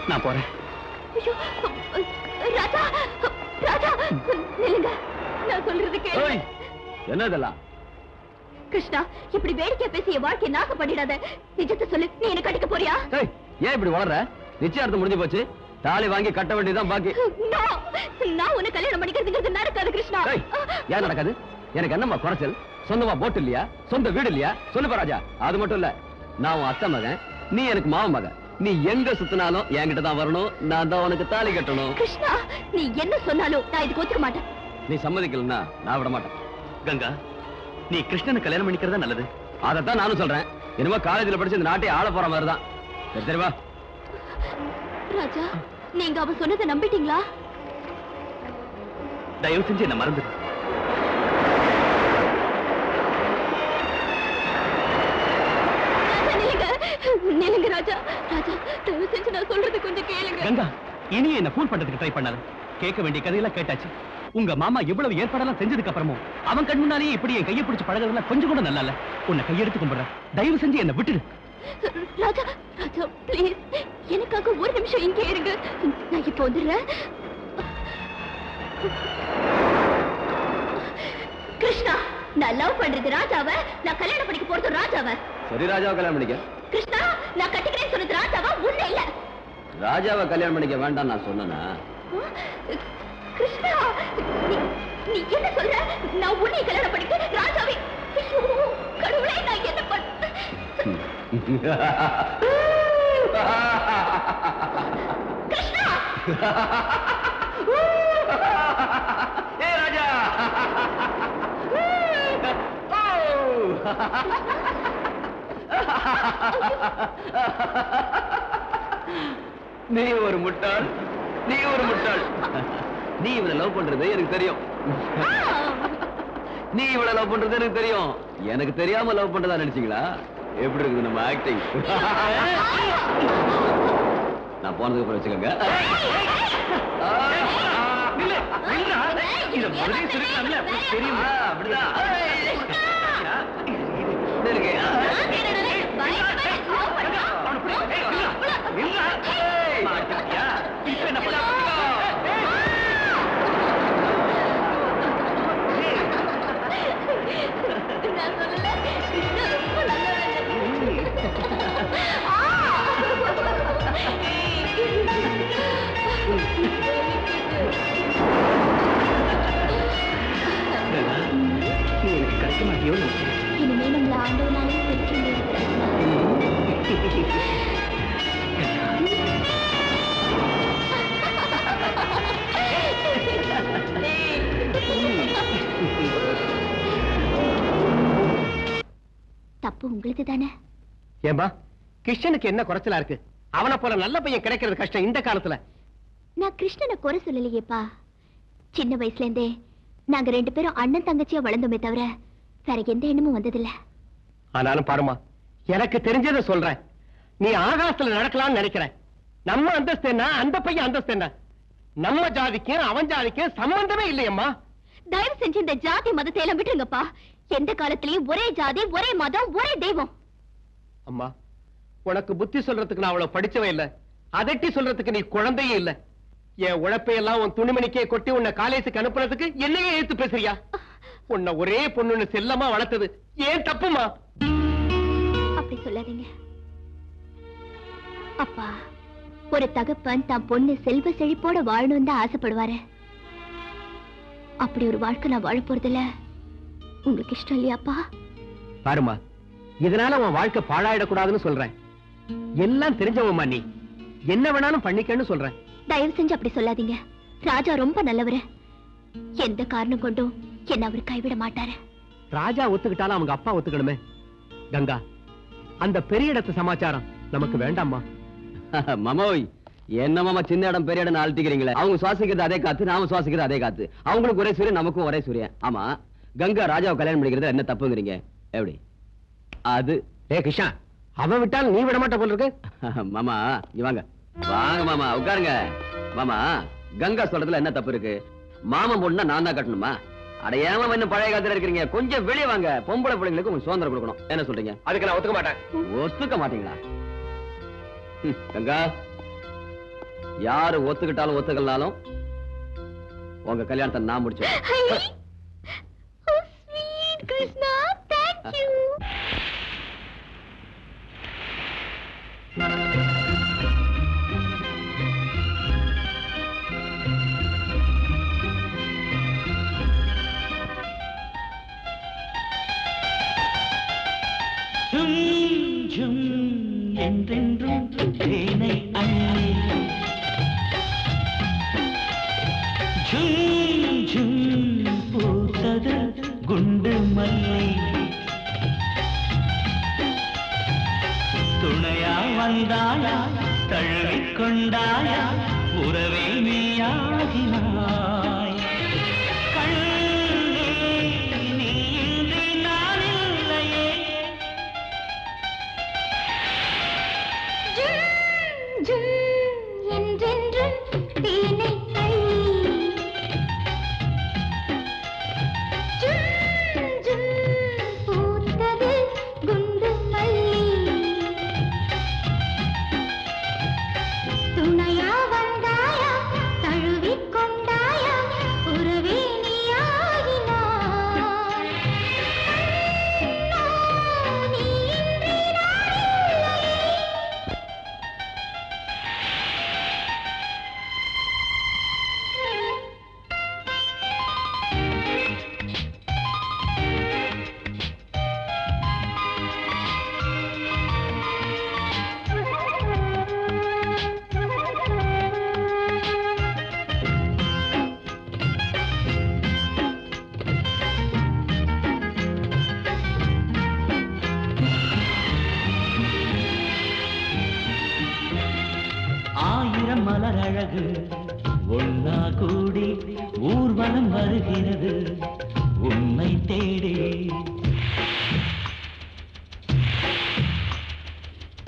நான் போறேன். ஐயோ, ராஜா, ராஜா, நில்லுங்க. நான் சொல்றது கேளு. என்ன இதெல்லாம்? கிருஷ்ணா, இப்படி வேடிக்கை பேசி என் வாழ்க்கையை நாசம் பண்ணிடாத. நிஜத்தை சொல்லு, நீ என்ன கட்டிக்க போறியா? ஏன் இப்படி வளர்ற? நிச்சயார்த்தம் முடிஞ்சு போச்சு. தாலி வாங்கி கட்ட வேண்டியதுதான் பாக்கி. நான் உன்னை கல்யாணம் பண்ணிக்கிறதுங்கிறது நடக்காது கிருஷ்ணா. ஏன் நடக்காது? எனக்கு என்னம்மா குறைச்சல்? சொந்தமா போட்டு இல்லையா? சொந்த வீடு இல்லையா? சொல்லுப்பா ராஜா. அது மட்டும் இல்ல, நான் உன் அத்தை மகன், நீ எனக்கு மாம மகன். நீ எங்க சுத்தினாலும் என்கிட்ட தான் வரணும். நான் தான் உனக்கு தாலி கட்டணும். கிருஷ்ணா, நீ என்ன சொன்னாலும் நான் இதுக்கு ஒத்துக்க மாட்டேன். நீ சம்மதிக்கலன்னா நான் விட மாட்டேன். கங்கா, நீ கிருஷ்ணனை கல்யாணம் பண்ணிக்கிறதா நல்லது. அதைத்தான் நானும் சொல்றேன். இனிமே காலேஜ்ல படிச்சு இந்த நாட்டை ஆள போற மாதிரி தான். சரி வா. ராஜா, நீங்க அவன் சொன்னதை நம்பிட்டீங்களா? தயவு செஞ்சு என்ன மறந்து. நில்லுங்க ராஜா. ராஜா, தயவு செஞ்சு நான் சொல்றது கொஞ்சம் கேளுங்க. கங்கா, இனி என்ன ஃபூல் பண்றதுக்கு ட்ரை பண்ணாத. கேட்க வேண்டிய கதையெல்லாம் கேட்டாச்சு. உங்க மாமா எவ்வளவு ஏற்பாடெல்லாம் செஞ்சதுக்கு அப்புறமும் அவன் கண் முன்னாலேயே இப்படி என் கையை பிடிச்சு பழகிறதுல கொஞ்சம் கூட நல்லா இல்ல. உன்னை கையெடுத்து கும்பிடுறேன். தயவு செஞ்சு என்ன விட்டுடு. ராஜா, ராஜா, ப்ளீஸ் எனக்காக ஒரு நிமிஷம் இங்கே இருங்க. நான் இப்ப வந்துடுறேன். கிருஷ்ணா, நான் லவ் பண்றது ராஜாவை, நான் கல்யாணம் பண்ணிக்க போறது ராஜாவை. சரி, ராஜாவை கல்யாணம் பண்ணிக்க. கிருஷ்ணா, நான் கட்டிக்கிறேன்னு சொன்னது ராஜாவா உன்னை இல்ல. ராஜாவை கல்யாணம் பண்ணிக்க வேண்டாம் நான் சொன்னேனா? கிருஷ்ணா, நீ என்ன சொல்ற? நான் உன்னை கல்யாணம் பண்ணிக்க ராஜாவை. ஐயோ கடவுளே, நான் என்ன பண்ண? கிருஷ்ணா! ஏ ராஜா! நீ ஒரு முட்டாள், நீ ஒரு முட்டாள். நீ இவனை லவ் பண்றது எனக்கு தெரியும். நீ இவ்வளவு லவ் பண்றது எனக்கு தெரியும். எனக்கு தெரியாம லவ் பண்றதா நினைச்சீங்களா? எப்படி இருக்குது நம்ம ஆக்டிங்? நான் போனதுக்கு அப்புறம் வச்சுக்கோங்க. தெரியுமா? அப்படிதான் கிடைக்க மாட்டியோ? இனிமே நம்மள ஆண்டவனாலையும் பிரிக்க முடியாது. தப்பு உங்களுக்கு தானே? ஏம்பா கிருஷ்ணனுக்கு என்ன குறைச்சலா இருக்கு? அவனை போல நல்ல பையன் கிடைக்கிறது கஷ்டம் இந்த காலத்துல. நான் கிருஷ்ணனை குறை சொல்லலையேப்பா. சின்ன வயசுல இருந்தே நாங்க 2 பேரும் அண்ணன் தங்கச்சியா வளர்ந்தோமே தவிர வேற எந்த எண்ணமும் வந்ததில்ல. ஆனாலும் பாருமா, எனக்கு தெரிஞ்சதை சொல்றேன். நீ ஆகாசத்துல நடக்கலாம்னு நினைக்கிற. நம்ம அந்தஸ்து என்ன, அந்த பையன் அந்தஸ்து என்ன? நம்ம ஜாதிக்கும் அவன் ஜாதிக்கும் சம்பந்தமே இல்லையம்மா. தயவு செஞ்சு இந்த ஜாதி மதத்தை எல்லாம் விட்டுருங்கப்பா. எந்த காலத்திலயும் ஒரே ஜாதி, ஒரே மதம், ஒரே தெய்வம். அம்மா, உனக்கு புத்தி சொல்றதுக்கு நான் அவ்வளவு படிச்சவே இல்ல. அதட்டி சொல்றதுக்கு நீ குழந்தையே இல்ல. என் உழைப்பையெல்லாம் உன் துணிமணிக்கே கொட்டி உன்னை காலேஜுக்கு அனுப்புறதுக்கு என்னையே எடுத்து பேசுறியா? உன்னை ஒரே பொண்ணுன்னு செல்லமா வளர்த்தது ஏன் தப்புமா? அப்படி சொல்லாதீங்க அப்பா. ஒரு தகப்பன் தான் பொண்ணு செல்வ செழிப்போட வாழணும் தான் ஆசைப்படுவாரு. அப்படி ஒரு வாழ்க்கை நான் வாழ போறதில்ல. உங்களுக்கு இஷ்டம் இல்லையாப்பா? பாருமா, இதனால உன் வாழ்க்கை பாழாயிடக்கூடாதுன்னு சொல்றேன். எல்லாம் தெரிஞ்சவமா, நீ என்ன வேணாலும் பண்ணிக்கன்னு சொல்றேன். தயவு செஞ்சு அப்படி சொல்லாதீங்க. ராஜா ரொம்ப நல்லவரு. எந்த காரணம் கொண்டும் என்ன அவர் கைவிட மாட்டாரு. ராஜா ஒத்துக்கிட்டாலும் அவங்க அப்பா ஒத்துக்கணுமே. கங்கா, அந்த பெரிய இடத்து சமாச்சாரம் நமக்கு வேண்டாமா? மாமோய், என்ன மாமா சின்ன இடம் பெரிய இடம் அழுத்திக்கிறீங்களே? அவங்க சுவாசிக்கிறது அதே காத்து, நாம சுவாசிக்கிறது அதே காத்து. அவங்களுக்கு ஒரே சூரியன், நமக்கும் ஒரே சூரியன். ஆமா, கங்கா ராஜாவை கல்யாணம் பண்ணிக்கிறது என்ன தப்புங்கிறீங்க? எப்படி அது? கிருஷ்ணா, அவன் விட்டாலும் நீ விட மாட்ட போல இருக்கு. மாமா வாங்க வாங்க மாமா, உட்காருங்க. மாமா, கங்கா சொல்றதுல என்ன தப்பு இருக்கு? மாமன் பொண்ணுனா நான் தான் கட்டணுமா? அடையாம இன்னும் பழைய காலத்துல இருக்கிறீங்க. கொஞ்சம் வெளியே வாங்க. பொம்பளை பிள்ளைங்களுக்கு கொஞ்சம் சுதந்திரம் கொடுக்கணும். என்ன சொல்றீங்க? அதுக்கு நான் ஒத்துக்க மாட்டேன். ஒத்துக்க மாட்டீங்களா? கங்கா, யாரு ஒத்துக்கிட்டாலும் ஒத்துக்கலாலும் உங்க கல்யாணத்தை நான் முடிச்சேன். Krishna, thank you. என்றென்றும் தேனை அள்ளி ஜும் ஜும் பூத்தது குண்டு மல்லி. துணையா வந்தாயா, தழுவிக் கொண்டாயா, உறவே நீயாகினாய். கண்ணே, நீ இன்றி நான் இல்லையே. என்றென்றும் தேனை பூத்தது குண்டு மல்லி. துணையா வந்தாயா, தழுவிக் கொண்டாயா, உறவே நீயாகினாய். நீ இன்றி நான் இல்லையே. ஆயிரம் மலர் அழகு ஒன்னா கூடி ஊர்வலம் வருகிறது உன்னை தேடி.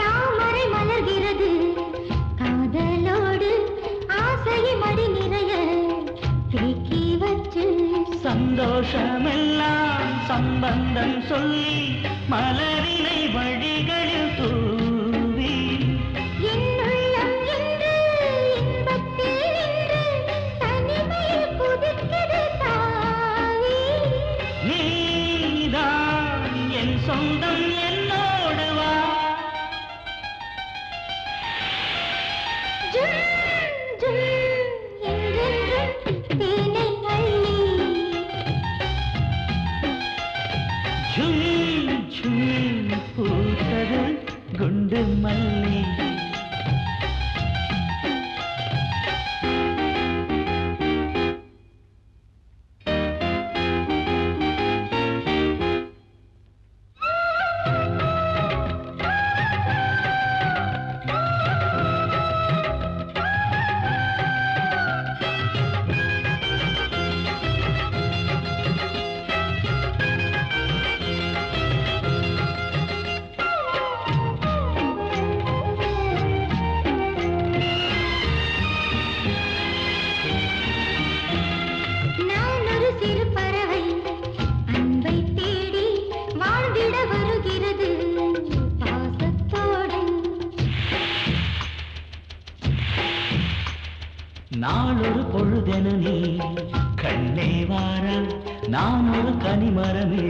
தாமரை மலர்கிறது காதலோடு ஆசை மடி நிறைய தேக்கி வச்சு சந்தோஷமெல்லாம் சம்பந்தம் சொல்லி மலரினை வழிகளில் தூவி என்னுள்ளம் என்று இன்பத்தில் நின்று தனிமையில் குதிக்கிறது தாவி. நீதான் என் சொந்தம் என்னோடு வா. ஜும் ஜும் என்றென்றும் தேனை அள்ளி ஜும் ஜும் பூத்தது குண்டு மல்லி. நான் ஒரு சிறு பறவை அன்பை தேடி வாழ்ந்திட வருகிறது பாசத்தோடு. நாளொரு பொழுதென நீ கண்ணே வார நான் ஒரு கனிமரமே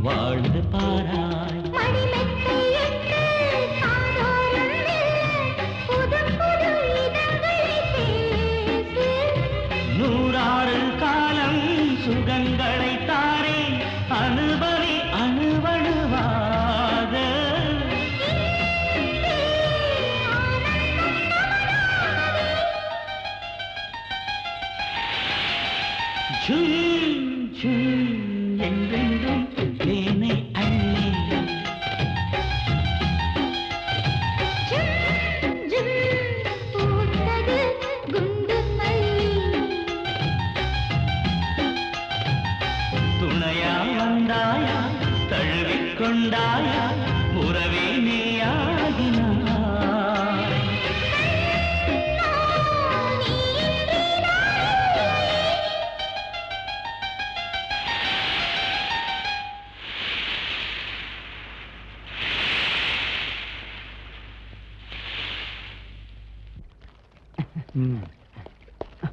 வாழ்ந்து பாராய். மணிமெத்தை என்று காதோரம் மெல்ல புது புது இதழ்களை பேசு. நூறாறு காலம் சுகங்களை தாரே அனுபவி அணுவணுவாக. ஜும் ஜும் என்றென்றும் தேனை அள்ளி. ஜும் ஜும் பூத்தது குண்டு மல்லி. துணையா வந்தாயா தழுவிக் கொண்டாயா உறவே நீயாகினாய்.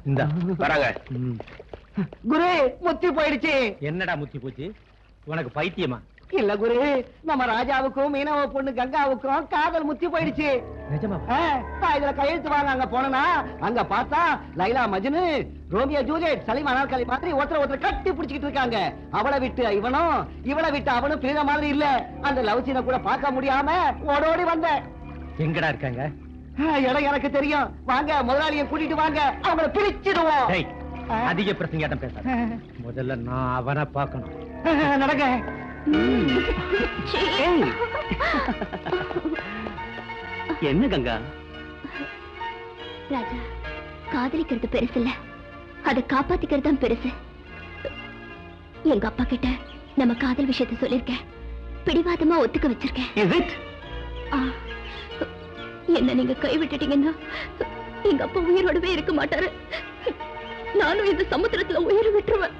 இந்த வராங்க. குரு முத்தி போயிடுச்சு. என்னடா முத்தி போச்சு? உனக்கு பைத்தியமா? இல்ல குரு, நம்ம ராஜாவுக்கும் மீனவ பொண்ணு கங்காவுக்கும் காதல் முத்தி போயிடுச்சு. நிஜமா? நான் இதுல கையெழுத்து வாங்க அங்க போனா அங்க பார்த்தா லைலா மஜ்னு ரோமியோ ஜூலியட் சலீம் அனார்கலி மாதிரி ஒருத்தர் கட்டி பிடிச்சிட்டு இருக்காங்க. அவளை விட்டு இவனும் இவளை விட்டு அவனும் பிரிந்த மாதிரி இல்ல. அந்த லவ் சீனை கூட பார்க்க முடியாம ஓடோடி வந்தேன். எங்கடா இருக்காங்க? இடம் எனக்கு தெரியும். வாங்க முதலாளியை கூட்டிட்டு வாங்க, அவங்கள பிரிச்சிடுவோம். டேய், அதிக பிரசங்காட்டம் பேசாத. முதல்ல நான் அவனை பார்க்கணும். நடங்க. என்ன கங்கா? ராஜா, காதலிக்கிறது பெருசு இல்ல, அதை காப்பாத்திக்கிறது தான் பெருசு. எங்க அப்பா கிட்ட நம்ம காதல் விஷயத்தை சொல்லிருக்கேன். பிடிவாதமா ஒத்துக்க வச்சிருக்கேன். Is it? என்ன நீங்க கைவிட்டுட்டீங்கன்னா எங்க அப்பா உயிரோடவே இருக்க மாட்டாரு. நானும் இந்த சமுத்திரத்துல உயிரை விட்டுருவேன்.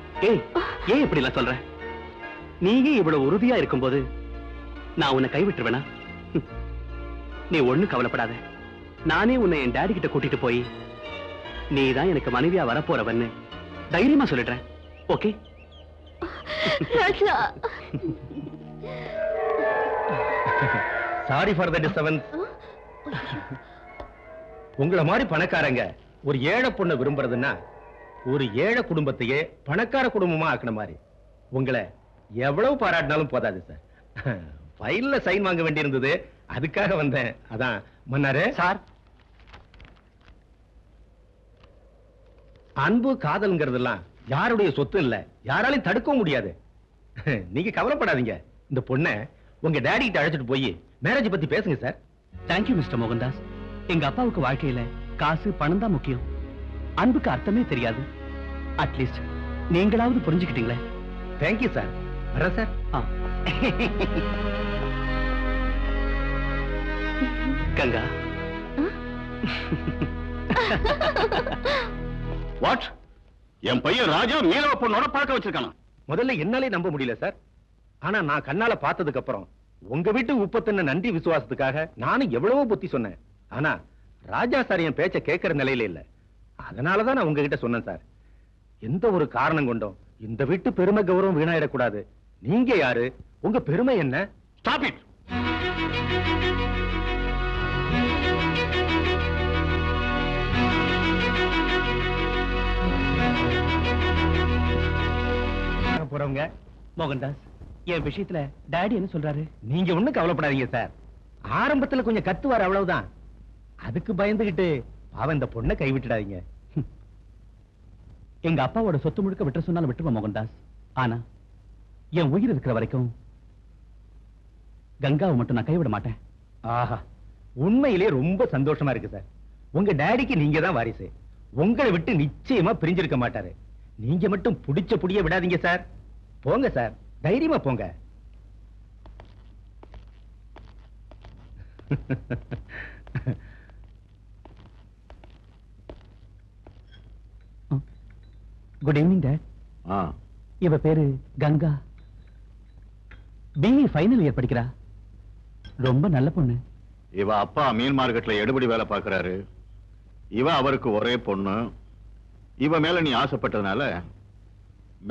ஏன் இப்படி எல்லாம் சொல்ற? நீயே இவ்வளவு உறுதியா இருக்கும்போது நான் உன்னை கைவிட்டுருவேனா? நீ ஒண்ணு கவலைப்படாத. நானே உன்னை என் டாடி கிட்ட கூட்டிட்டு போய் நீதான் எனக்கு மனைவியா வரப்போறவன்னு தைரியமா சொல்லிடுறேன். Okay? Raja, sorry for the disturbance. உங்களை மாதிரி பணக்காரங்க ஒரு ஏழை பொண்ணை விரும்புறதுன்னா ஒரு ஏழை குடும்பத்தையே பணக்கார குடும்பமா ஆக்கின மாதிரி. உங்களை எவ்வளவு பாராட்டினாலும் போதாது சார். ஃபைல்ல சைன் வாங்க வேண்டியிருந்தது, அதுக்காக வந்தேன். அதான் மன்னாரு சார். அன்பு காதல்ங்கிறதெல்லாம் யாருடைய சொத்து இல்ல, யாராலையும் தடுக்கவும் முடியாது. நீங்க கவலைப்படாதீங்க. இந்த பொண்ணை உங்க டாடி கிட்ட அழைச்சிட்டு போய் மேரேஜ் பத்தி பேசுங்க சார். Thank you mister Mohandas. எங்க அப்பாவுக்கு வாழ்க்கையில காசு பணம் தான் முக்கியம். அன்புக்கு அர்த்தமே தெரியாது. அட்லீஸ்ட் நீங்களாவது புரிஞ்சுக்கிட்டீங்களே. Thank you sir. வரேன் சார். கங்கா. வாட்? என் பையன் ராஜா மீரா பொண்ணோட பார்க்க வச்சிருக்கானா? முதல்ல என்னாலே நம்ப முடியல சார். ஆனா நான் கண்ணால பார்த்ததுக்கு அப்புறம் உங்க வீட்டு உப்பத்தின நன்றி விசுவாசத்துக்காக நானும் எவ்வளவோ புத்தி சொன்னேன். ஆனா ராஜா சார் என் பேச்ச கேட்கிற நிலையில இல்ல. அதனாலதான் நான் உங்ககிட்ட சொன்னேன் சார். எந்த ஒரு காரணம் கொண்டும் இந்த வீட்டு பெருமை கௌரவம் வீணாயிடக்கூடாது. நீங்க யாரு? உங்க பெருமை என்ன? Stop it. போறவங்க மோகன்தாஸ், என் விஷயத்துல டாடி என்ன சொல்றாரு? நீங்க ஒண்ணும் கவலைப்படாதீங்க சார். ஆரம்பத்துல கொஞ்சம் கத்துவார், அவ்வளவுதான். அதுக்கு பயந்துகிட்டு அவன் இந்த பொண்ணை கைவிட்டுடாதீங்க. எங்க அப்பாவோட சொத்து முழுக்க விட்டு சொன்னாலும் விட்டுருவோம் மோகன்தாஸ். ஆனா என் உயிர் இருக்கிற வரைக்கும் கங்காவை மட்டும் நான் கைவிட மாட்டேன். ஆஹா, உண்மையிலே ரொம்ப சந்தோஷமா இருக்கு சார். உங்க டாடிக்கு நீங்க தான் வாரிசு. உங்களை விட்டு நிச்சயமா பிரிஞ்சிருக்க மாட்டாரு. நீங்க மட்டும் புடிச்ச புடிய விடாதீங்க சார். போங்க சார், தைரியமா போங்க. Good evening dot. இவ பேரு கங்கா. பிஇ ஃபைனல் இயர் படிக்கிறா. ரொம்ப நல்ல பொண்ணு. இவ அப்பா மீன் மார்க்கெட்ல எடுபடி வேலை பார்க்கறாரு. இவ அவருக்கு ஒரே பொண்ணு. இவ மேல நீ ஆசைப்பட்டதுனால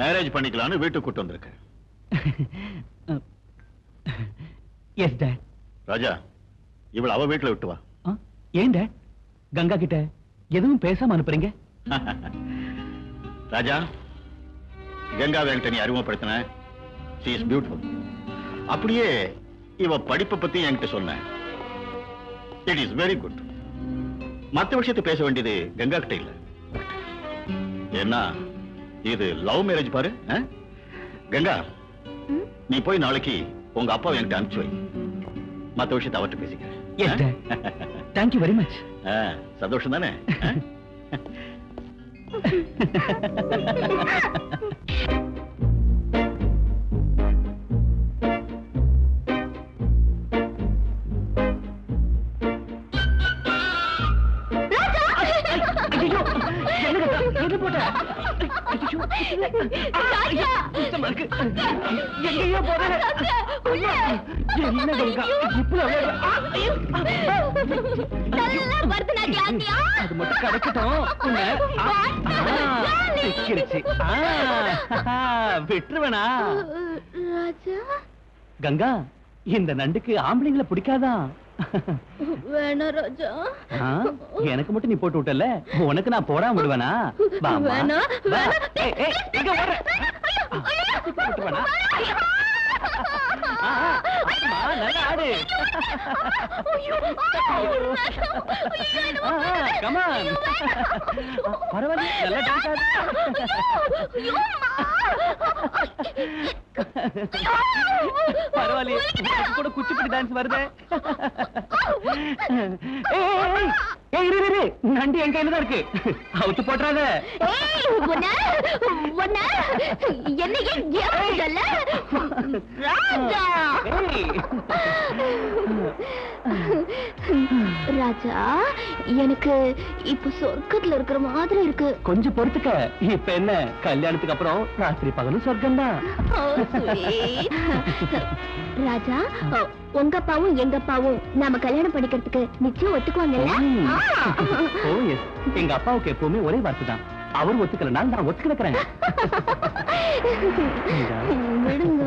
மேரேஜ் பண்ணிக்கலான்னு வீட்டுக்கு கூட்டு வந்திருக்க. S dot. ராஜா, இவள அவ வீட்டுல விட்டு வா. ஏன் டாட் கங்கா கிட்ட எதுவும் பேசாம அனுப்புறீங்க? ராஜா, கங்கா என்கிட்ட நீ அறிமுகப்படுத்தின. she is beautiful. அப்படியே இவ படிப்பை பத்தி என்கிட்ட சொன்ன. it is very good. மத்த விஷயத்தை பேச வேண்டியது கங்கா கிட்ட இல்ல. என்ன இது லவ் மேரேஜ் பாரு. கங்கா, நீ போய் நாளைக்கு உங்க அப்பா என்கிட்ட அனுப்பிச்சு வை. மத்த விஷயத்தை அவர்கிட்ட பேசிக்கிறேன். எஸ் டாட். Thank you very much. சந்தோஷம் தானே? எங்கேயோ போற என்ன கங்கா அது மட்டும் கிடைக்கட்டும். விட்டுருவேனா? கங்கா, இந்த நண்டுக்கு ஆம்பளைங்களை பிடிக்காதா? வேணா ராஜா. எனக்கு மட்டும் நீ போட்டு விட்டல, உனக்கு நான் போடாம விடுவேனா? நல்லா ஆடு. கமான், பரவாயில்ல, நல்லா டான்ஸ் பரவாயில்ல, கூட குச்சிப்புடி டான்ஸ் வருது. நண்டி என் கையில தான் இருக்கு, அவுத்து போட்டுறாத. ராஜா, எனக்கு இப்ப சொர்க்கத்துல இருக்கிற மாதிரி இருக்கு. கொஞ்சம் பொறுத்துக்க. இப்ப என்ன, கல்யாணத்துக்கு அப்புறம் ராத்திரி பகலும் சொர்க்கம் தான். ராஜா, உங்க அப்பாவும் எங்க அப்பாவும் நாம கல்யாணம் பண்ணிக்கிறதுக்கு நிச்சயம் ஒத்துக்குவாங்கல்ல? ஓ எஸ், எங்க அப்பாவுக்கு எப்பவுமே ஒரே வார்த்தை தான், அவர் ஒத்துக்கலனால நான் ஒத்துக்கிறேன். விடுங்க.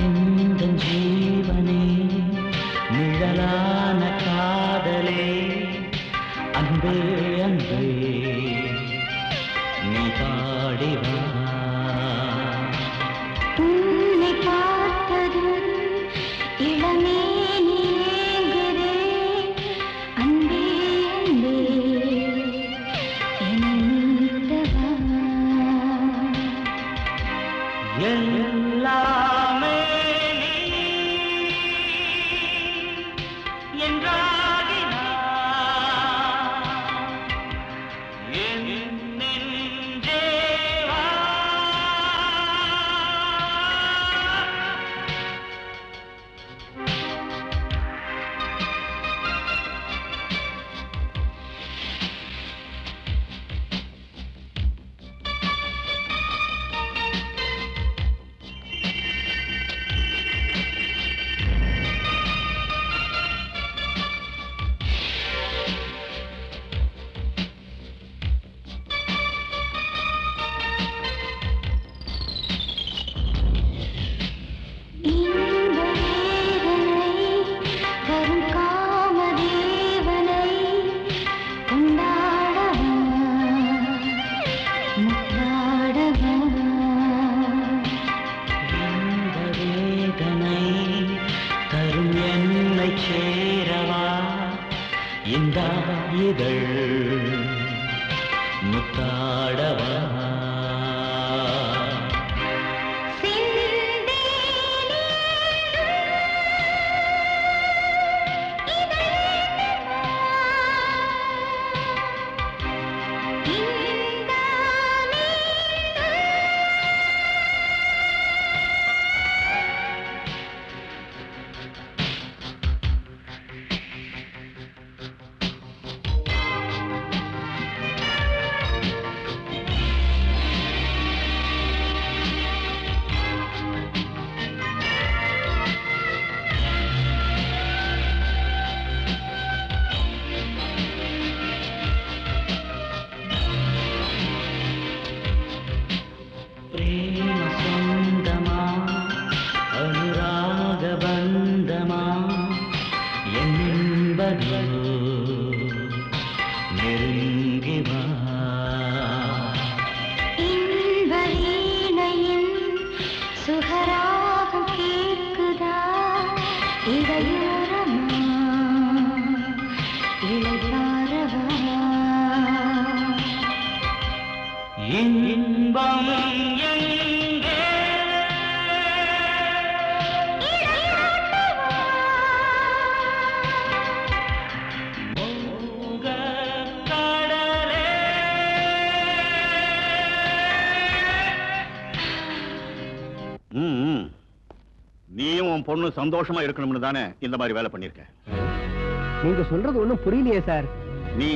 எந்தன் ஜீவனே நிழலான காதலே அன்பே அன்பே நீ பாடிவா உன்னை பார்த்ததும் இளமே நீங்குதே அன்பே அன்பே என்னை நீட்டவா எல்லாமே என்றாகினா என் நெஞ்சேவா இன்ப வேதனை வரும் காமதேவனை கொண்டாடவா முத்தாடவா இந்த வேதனை தரும் என்னை சேரவா இந்த இதழ் முத்தாடவா பிரேம சொந்தமா அனுராக பந்தமா என் என்பதோ நெருங்கி வா இன்ப வீணையின் சுகராகம் கேட்குதா இடையோரமா இளைப்பாரவா இன்பம் எங்கே மோக கடலே நீயும் உன் பொண்ணு சந்தோஷமா இருக்கணும்னு தானே இந்த மாதிரி வேலை பண்ணிருக்க. நீங்க சொல்றது ஒண்ணும் புரியலையே சார். நீ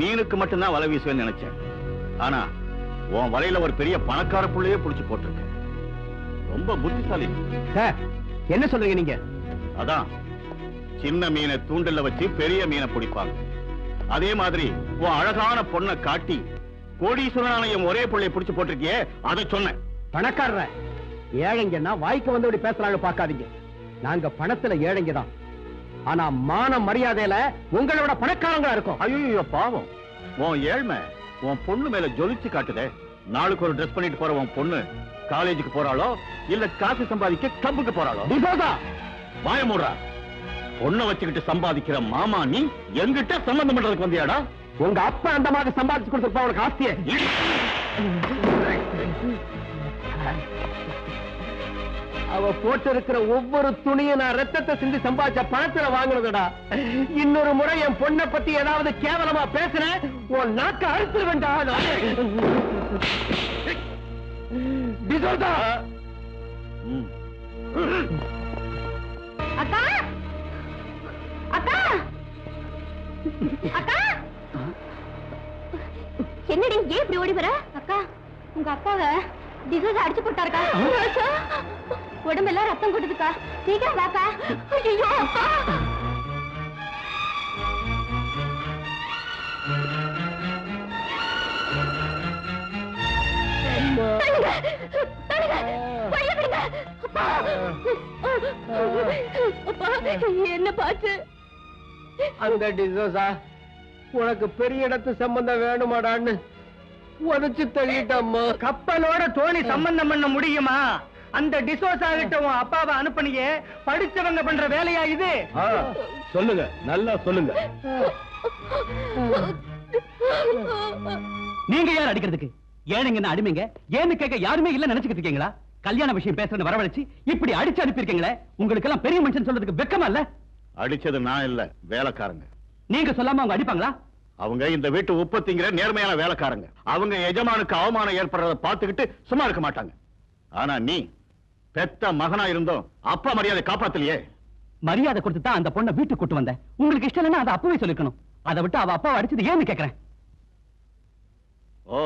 மீனுக்கு மட்டும்தான் வலை வீசுவேன்னு நினைச்சேன். ஆனா உன் வலையில ஒரு பெரிய பணக்கார புள்ளையே புடிச்சு போட்டிருக்க. ரொம்ப புத்திசாலி. சார் என்ன சொல்றீங்க நீங்க? அதான் சின்ன மீனை தூண்டில்ல வச்சு பெரிய மீனை பிடிப்பாங்க. அதே மாதிரி உன் அழகான பொண்ணை காட்டி கோடீஸ்வரனான என் ஒரே பிள்ளைய புடிச்சு போட்டிருக்கியே அதை சொன்னேன். பணக்காரர ஏழைங்கன்னா வாய்க்கு வந்தபடி பேசலாம்னு பாக்காதீங்க. நாங்க பணத்துல ஏழைங்க தான். ஆனா மான மரியாதையில உங்களோட பணக்காரங்களா இருக்கும். ஐயோ பாவம், உன் ஏழ்மை உன் பொண்ணு மேல ஜொலிச்சு காட்டுதே. நாளுக்கு ஒரு ட்ரெஸ் பண்ணிட்டு போற உன் பொண்ணு காலேஜுக்கு போறாளோ இல்ல காசு சம்பாதிக்க கிளப்புக்கு போறாளோ? வாய மூடுறா. பொண்ணை வச்சுக்கிட்டு சம்பாதிக்கிற மாமா நீ எங்கிட்ட சம்பந்தம் பண்றதுக்கு வந்தியாடா? உங்க அப்பா அந்த மாதிரி சம்பாதிச்சு கொடுத்துருப்பா உனக்கு ஆஸ்திய. அவ போட்டு இருக்கிற ஒவ்வொரு துணியை நான் ரத்தத்தை சிந்தி சம்பாதிச்ச பணத்துல வாங்குறதுடா. இன்னொரு முறை என் பொண்ணை பத்தி ஏதாவது கேவலமா பேசுறேன் உன் நாக்க அறுத்து வேண்டாம். அக்கா அக்கா அக்கா என்னடி ஏன் இப்படி ஓடி வர? அக்கா உங்க அப்பாவை டிசோஸ் அடிச்சு போட்டாருக்கா. உடம்பெல்லாம் ரத்தம் கொட்டுதுக்கா. சீக்கிரம் வாக்கா. ஐயோ அப்பா. வழிய விடுங்க. என்ன பாச்சு? அந்த டிசோசா உனக்கு பெரிய இடத்து சம்பந்தம் வேணுமாடான்னு உதச்சு தள்ளிட்டம்மா. கப்பலோட தோணி சம்பந்தம் பண்ண முடியுமா? அந்த டிசோசா கிட்ட உன் அப்பாவை அனுப்பினியே, படிச்சவங்க பண்ற வேலையா இது? சொல்லுங்க, நல்லா சொல்லுங்க. நீங்க யார் அடிக்கிறதுக்கு? ஏனுங்க அடிமைங்க ஏன்னு கேட்க யாருமே இல்ல நினைச்சுக்கிட்டு இருக்கீங்களா? கல்யாண விஷயம் பேசுறது வரவழைச்சு இப்படி அடிச்சு அனுப்பியிருக்கீங்களே, உங்களுக்கு எல்லாம் பெரிய மனுஷன் சொல்றதுக்கு வெக்கமா இல்ல? அடிச்சது நான் இல்ல, வேலைக்காரங்க. நீங்க சொல்லாம அவங்க அடிப்பாங்களா? அவங்க இந்த வீட்டு உற்பத்திங்கிற நேர்மையான வேலைக்காரங்க. அவங்க எஜமானுக்கு அவமானம் ஏற்படுறத பார்த்துக்கிட்டு சும்மா இருக்க மாட்டாங்க. ஆனா நீ பெத்த மகனா இருந்தோம் அப்பா மரியாதை காப்பாத்தலையே. மரியாதை கொடுத்து தான் அந்த பொண்ணை வீட்டுக்கு கூட்டு வந்தேன். உங்களுக்கு இஷ்டம் இல்லைன்னா அதை அப்பவே சொல்லிக்கணும். அதை விட்டு அவ அப்பாவை அடிச்சது ஏன்னு கேக்குறேன். ஓ,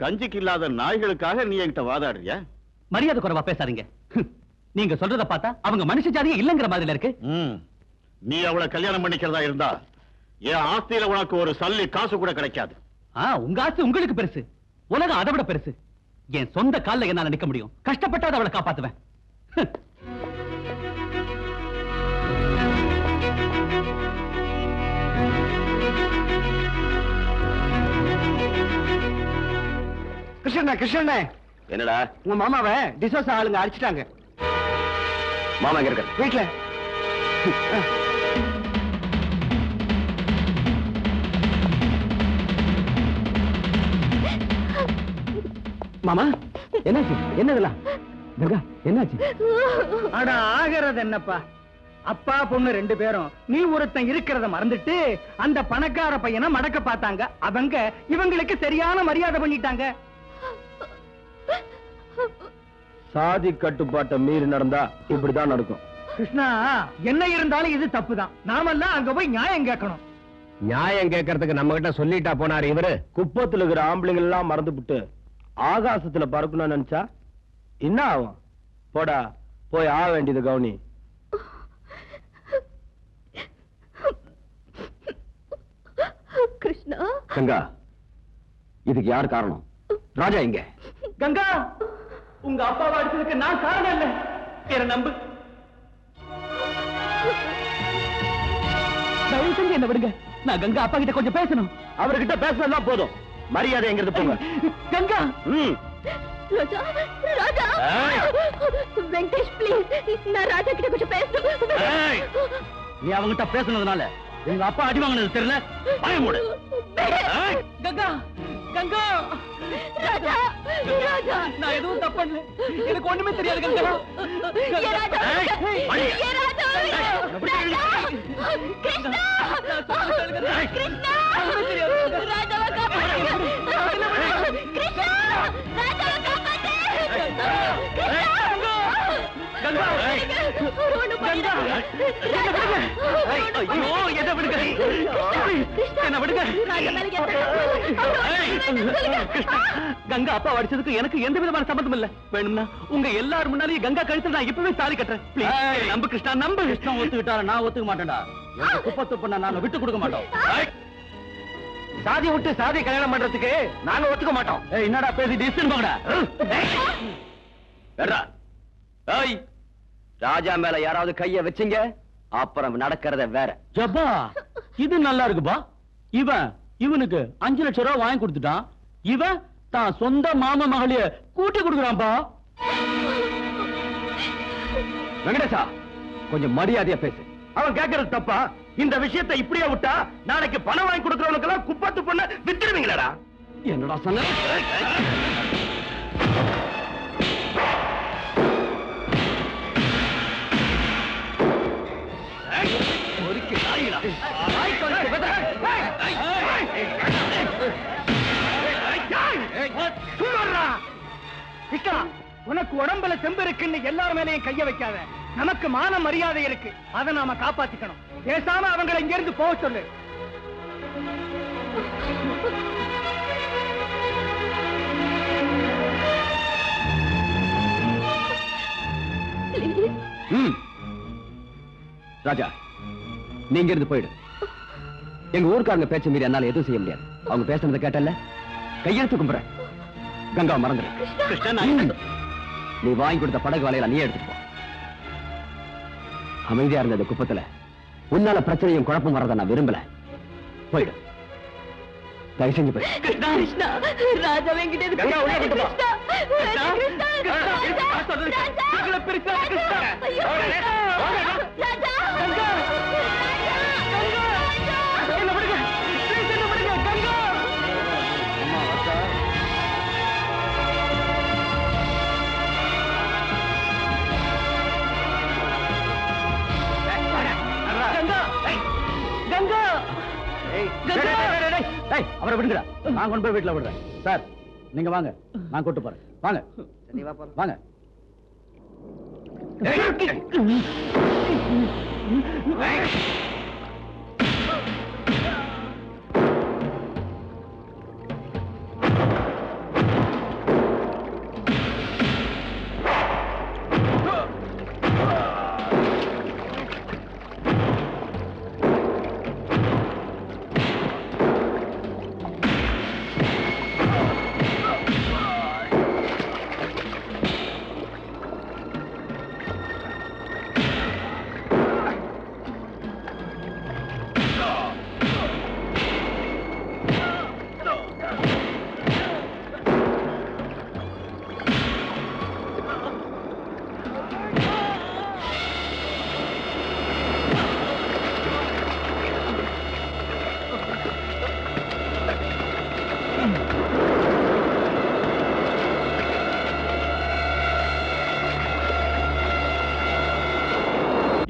கஞ்சிக்கு இல்லாத நாய்களுக்காக நீ என்கிட்ட வாதாடுறியா? மரியாதை குறைவா பேசாதீங்க. நீங்க சொல்றத பார்த்தா அவங்க மனுஷ ஜாதியே இல்லங்கிற மாதிரி இருக்கு. நீ அவளை கல்யாணம் பண்ணிக்கிறதா இருந்தா என் ஆஸ்தியில உனக்கு ஒரு சல்லி காசு கூட கிடைக்காது. உங்க ஆஸ்தி உங்களுக்கு பெருசு, உலகம் அதை விட பெருசு. என் சொந்த கால்ல என்னால நிக்க முடியும். கஷ்டப்பட்டாத அவளை காப்பாத்துவேன். கிருஷ்ணண்ணே, என்னடா உங்க மாமாவை டிசோசா ஆளுங்க அடிச்சிட்டாங்க. மாமா எங்க இருக்க? வீட்டுல. மாமா என்னாச்சு? என்னதெல்லாம் கங்கா என்னாச்சு? அட ஆகிறது என்னப்பா, அப்பா பொண்ணு 2 பேரும் நீ ஒருத்தன் இருக்கிறத மறந்துட்டு அந்த பணக்கார பையனை மடக்க பார்த்தாங்க. அவங்க இவங்களுக்கு சரியான மரியாதை பண்ணிட்டாங்க. சாதி கட்டுப்பாட்டை மீறி நடந்தா இப்படிதான் நடக்கும். கிருஷ்ணா, என்ன இருந்தாலும் இது தப்புதான். நாமெல்லாம் அங்க போய் நியாயம் கேட்கணும். நியாயம் கேட்கறதுக்கு நம்ம கிட்ட சொல்லிட்டா போனாரு இவரு. குப்பத்துல இருக்கிற ஆம்பளைங்க எல்லாம் மறந்து விட்டு ஆகாசத்துல பறக்கணும்னு நினைச்சா என்ன ஆகும்? போடா, போய் ஆக வேண்டியது கவுனி. கிருஷ்ணா, கங்கா, இதுக்கு யார் காரணம்? ராஜா இங்க. கங்கா, உங்க அப்பாவை அடிச்சதுக்கு நான் காரணம் இல்ல. என்ன நம்பு. தயவு செஞ்சு என்ன விடுங்க. நான் கங்கா அப்பா கிட்ட கொஞ்சம் பேசணும். அவர்கிட்ட பேசலாம் போதும். மரியாதை எங்கிறது போங்க. கங்கா, ராஜா, ராஜா, வெங்கடேஷ் ப்ளீஸ், நான் ராஜா கிட்ட கொஞ்சம் பேசணும். நீ அவங்கிட்ட பேசுனதுனால உங்க அப்பா அடி வாங்கினது தெரியல. பயமுடு. கங்கா, கங்கா, ராஜா, ராஜா, நான் எதுவும் தப்பு பண்ணல. எனக்கு ஒண்ணுமே தெரியாது கங்கா. ஏ ராஜா, ஏ ராஜா, ராஜா, கிருஷ்ணா, கிருஷ்ணா, ராஜாவை காப்பாத்து. கிருஷ்ணா, ராஜாவை காப்பாத்து. கங்கா, ஒண்ணு பண்ணிடாத. ஐயோ, என்ன விடுங்க. என்ன விடுங்க. கங்கா அப்பா அடிச்சதுக்கு எனக்கு எந்த விதமான சம்பந்தம் இல்ல. வேணும்னா உங்க எல்லாரும் முன்னாலேயும் கங்கா கழுத்துல நான் இப்பவே தாலி கட்டுறேன். Please, நம்பு கிருஷ்ணா, நம்பு. கிருஷ்ணா ஒத்துக்கிட்டாரு, நான் ஒத்துக்க மாட்டேன்டா. எங்க குப்பத்து பண்ண நாங்க விட்டு கொடுக்க மாட்டோம். சாதி விட்டு சாதி கல்யாணம் பண்றதுக்கு நாங்க ஒத்துக்க மாட்டோம். என்னடா பேசி டிஸ்டன் போங்கடா. ஏய், ராஜா மேல யாராவது கைய வச்சீங்க அப்புறம் நடக்கிறத வேற. ஜப்பா, இது நல்லா இருக்குப்பா. இவனுக்கு 5 லட்சம் ரூபாய் வாங்கி கொடுத்துட்டான். இவன் தான் சொந்த மாமா மகளைய கூட்டி கொடுக்குறான்பா. வெங்கடேசா, கொஞ்சம் மரியாதையா பேசு. அவன் கேட்கறது தப்பா? இந்த விஷயத்தை இப்படியே விட்டா நாளைக்கு பணம் வாங்கி கொடுக்கறவனுக்கு எல்லாம் குப்பத்து பொண்ண வித்துருவீங்களா? என்னடா சொன்ன? கிருஷ்ணா, உனக்கு உடம்புல செம்பு இருக்குன்னு எல்லாரும் மேலேயும் கைய வைக்காத. நமக்கு மான மரியாதை இருக்கு, அதை நாம காப்பாத்திக்கணும். பேசாம அவங்களை இங்க இருந்து போக சொல்லு. ராஜா, நீங்க இருந்து போயிடு. எங்க ஊருக்காரங்க பேச்ச மீறி என்னால எதுவும் செய்ய முடியாது. அவங்க பேசுறத கேட்டல, கையெழுத்து கும்புறேன். கங்கா மறந்துடு. நீ வாங்கி கொடுத்த படகு வலையில நீ எடுத்துட்டு போ. அமைதியா இருந்த இந்த குப்பத்துல உன்னால பிரச்சனையும் குழப்பம் வர்றத நான் விரும்பல. போயிடு, தயவு செஞ்சு போய். கிருஷ்ணா ராஜா வெங்கிட்ட அவரை விடுங்கடா, நான் கொண்டு போய் வீட்டுல விடுறேன். சார் நீங்க வாங்க, நான் கூட்டு போறேன். வாங்க வாங்க.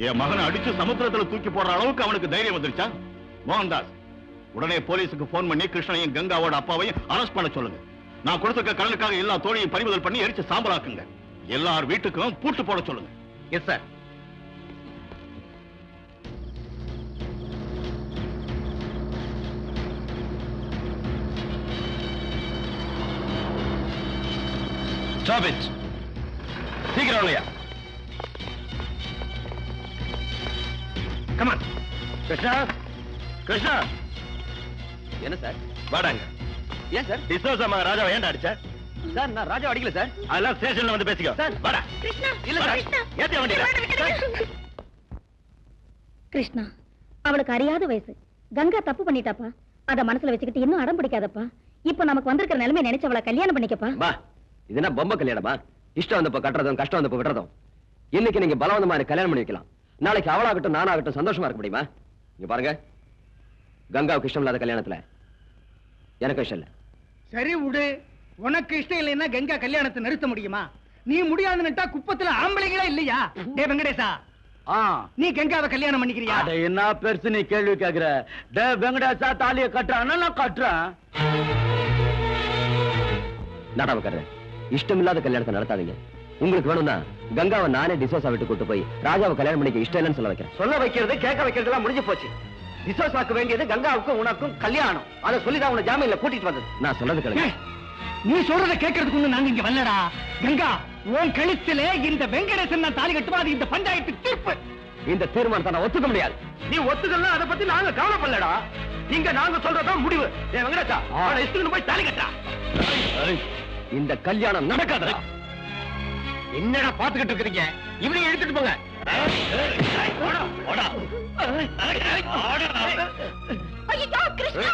என் மகனை அடிச்சு சமுத்திரத்துல தூக்கி போடுற அளவுக்கு அவனுக்கு தைரியம் வந்துருச்சா? மோகன்தாஸ், உடனே போலீஸுக்கு போன் பண்ணி கிருஷ்ணனையும் கங்காவோட அப்பாவையும் அரெஸ்ட் பண்ண சொல்லுங்க. நான் கொடுத்துருக்க கடனுக்காக எல்லா தோழியும் பறிமுதல் பண்ணி எரிச்சு சாம்பலாக்குங்க. எல்லார் வீட்டுக்கும் பூட்டு போட சொல்லுங்க. Yes sir. Stop it. சீக்கிரம் இல்லையா? Come on. கிருஷ்ணா, கிருஷ்ணா. என்ன சார்? வாடாங்க. ஏன் சார்? டிசோசா மகன் ராஜாவை ஏன்டா அடிச்ச? சார் நான் ராஜா அடிக்கல சார். அதெல்லாம் ஸ்டேஷன்ல வந்து பேசிக்கோ. சார் வாடா. கிருஷ்ணா இல்ல சார். ஏத்தியா வண்டியில? கிருஷ்ணா, அவளுக்கு அறியாத வயசு. கங்கா தப்பு பண்ணிட்டாப்பா. அத மனசுல வச்சுக்கிட்டு இன்னும் அடம் பிடிக்காதப்பா. இப்ப நமக்கு வந்திருக்கிற நிலைமை நினைச்சு அவளை கல்யாணம் பண்ணிக்கப்பா. பா, இது என்ன பொம்மை கல்யாணமா? இஷ்டம் வந்தப்ப கட்டுறதும் கஷ்டம் வந்தப்ப விடுறதும். இன்னைக்கு நீங்க பலவந்தமா கல்யாணம் பண்ணி வைக்கலாம். நாளைக்கு அவளாகட்டும் நானாகட்டும் சந்தோஷமா இருக்க முடியுமா? இங்க பாருங்க, கங்காவுக்கு இஷ்டம் இல்லாத கல்யாணத்துல எனக்கு இஷ்டம் இல்ல. சரி விடு, உனக்கு இஷ்டம் இல்லைன்னா கங்கா கல்யாணத்தை நிறுத்த முடியுமா? நீ முடியாதுன்னுட்டா குப்பத்துல ஆம்பளைங்களே இல்லையா? டே வெங்கடேசா, நீ கங்காவை கல்யாணம் பண்ணிக்கிறியா? அட என்ன பெருசு நீ கேள்வி கேக்குற? டே வெங்கடேசா தாலியை கட்டுறான்னா நான் கட்டுறேன். நாடாமக்கார, இஷ்டம் இல்லாத கல்யாணத்தை நடத்தாதீங்க. உங்களுக்கு வேணும்னா கங்காவை நானே டிசோசா விட்டு கூட்டு போய் ராஜாவை கல்யாணம் பண்ணிக்க இஷ்டம் இல்லைன்னு சொல்ல வைக்கிறேன். சொல்ல வைக்கிறது கேட்க வைக்கிறது எல்லாம் முடிஞ்சு போச்சு. டிசோசாக்கு வேண்டியது கங்காவுக்கும் உனக்கும் கல்யாணம். அதை சொல்லிதான் உன ஜாமீன்ல கூட்டிட்டு வந்தது. நான் சொல்றது கேளுங்க. நீ சொல்றத கேட்கறதுக்கு நாங்க இங்க வரலடா. கங்கா, உன் கழுத்திலே இந்த வெங்கடேசன் நான் தாலி கட்டுவா. அது இந்த பஞ்சாயத்து தீர்ப்பு. இந்த தீர்மானத்தை நான் ஒத்துக்க முடியாது. நீ ஒத்துக்கலாம், அதை பத்தி நாங்க கவலைப்படலடா. இங்க நாங்க சொல்றதான் முடிவு. வெங்கடேசா, இஷ்டம் போய் தாலி கட்டா. இந்த கல்யாணம் நடக்காதா? என்னடா பாத்துக்கிட்டு இருக்கிறீங்க? இவனையும் எடுத்துட்டு போங்க. ஐயோ கிருஷ்ணா,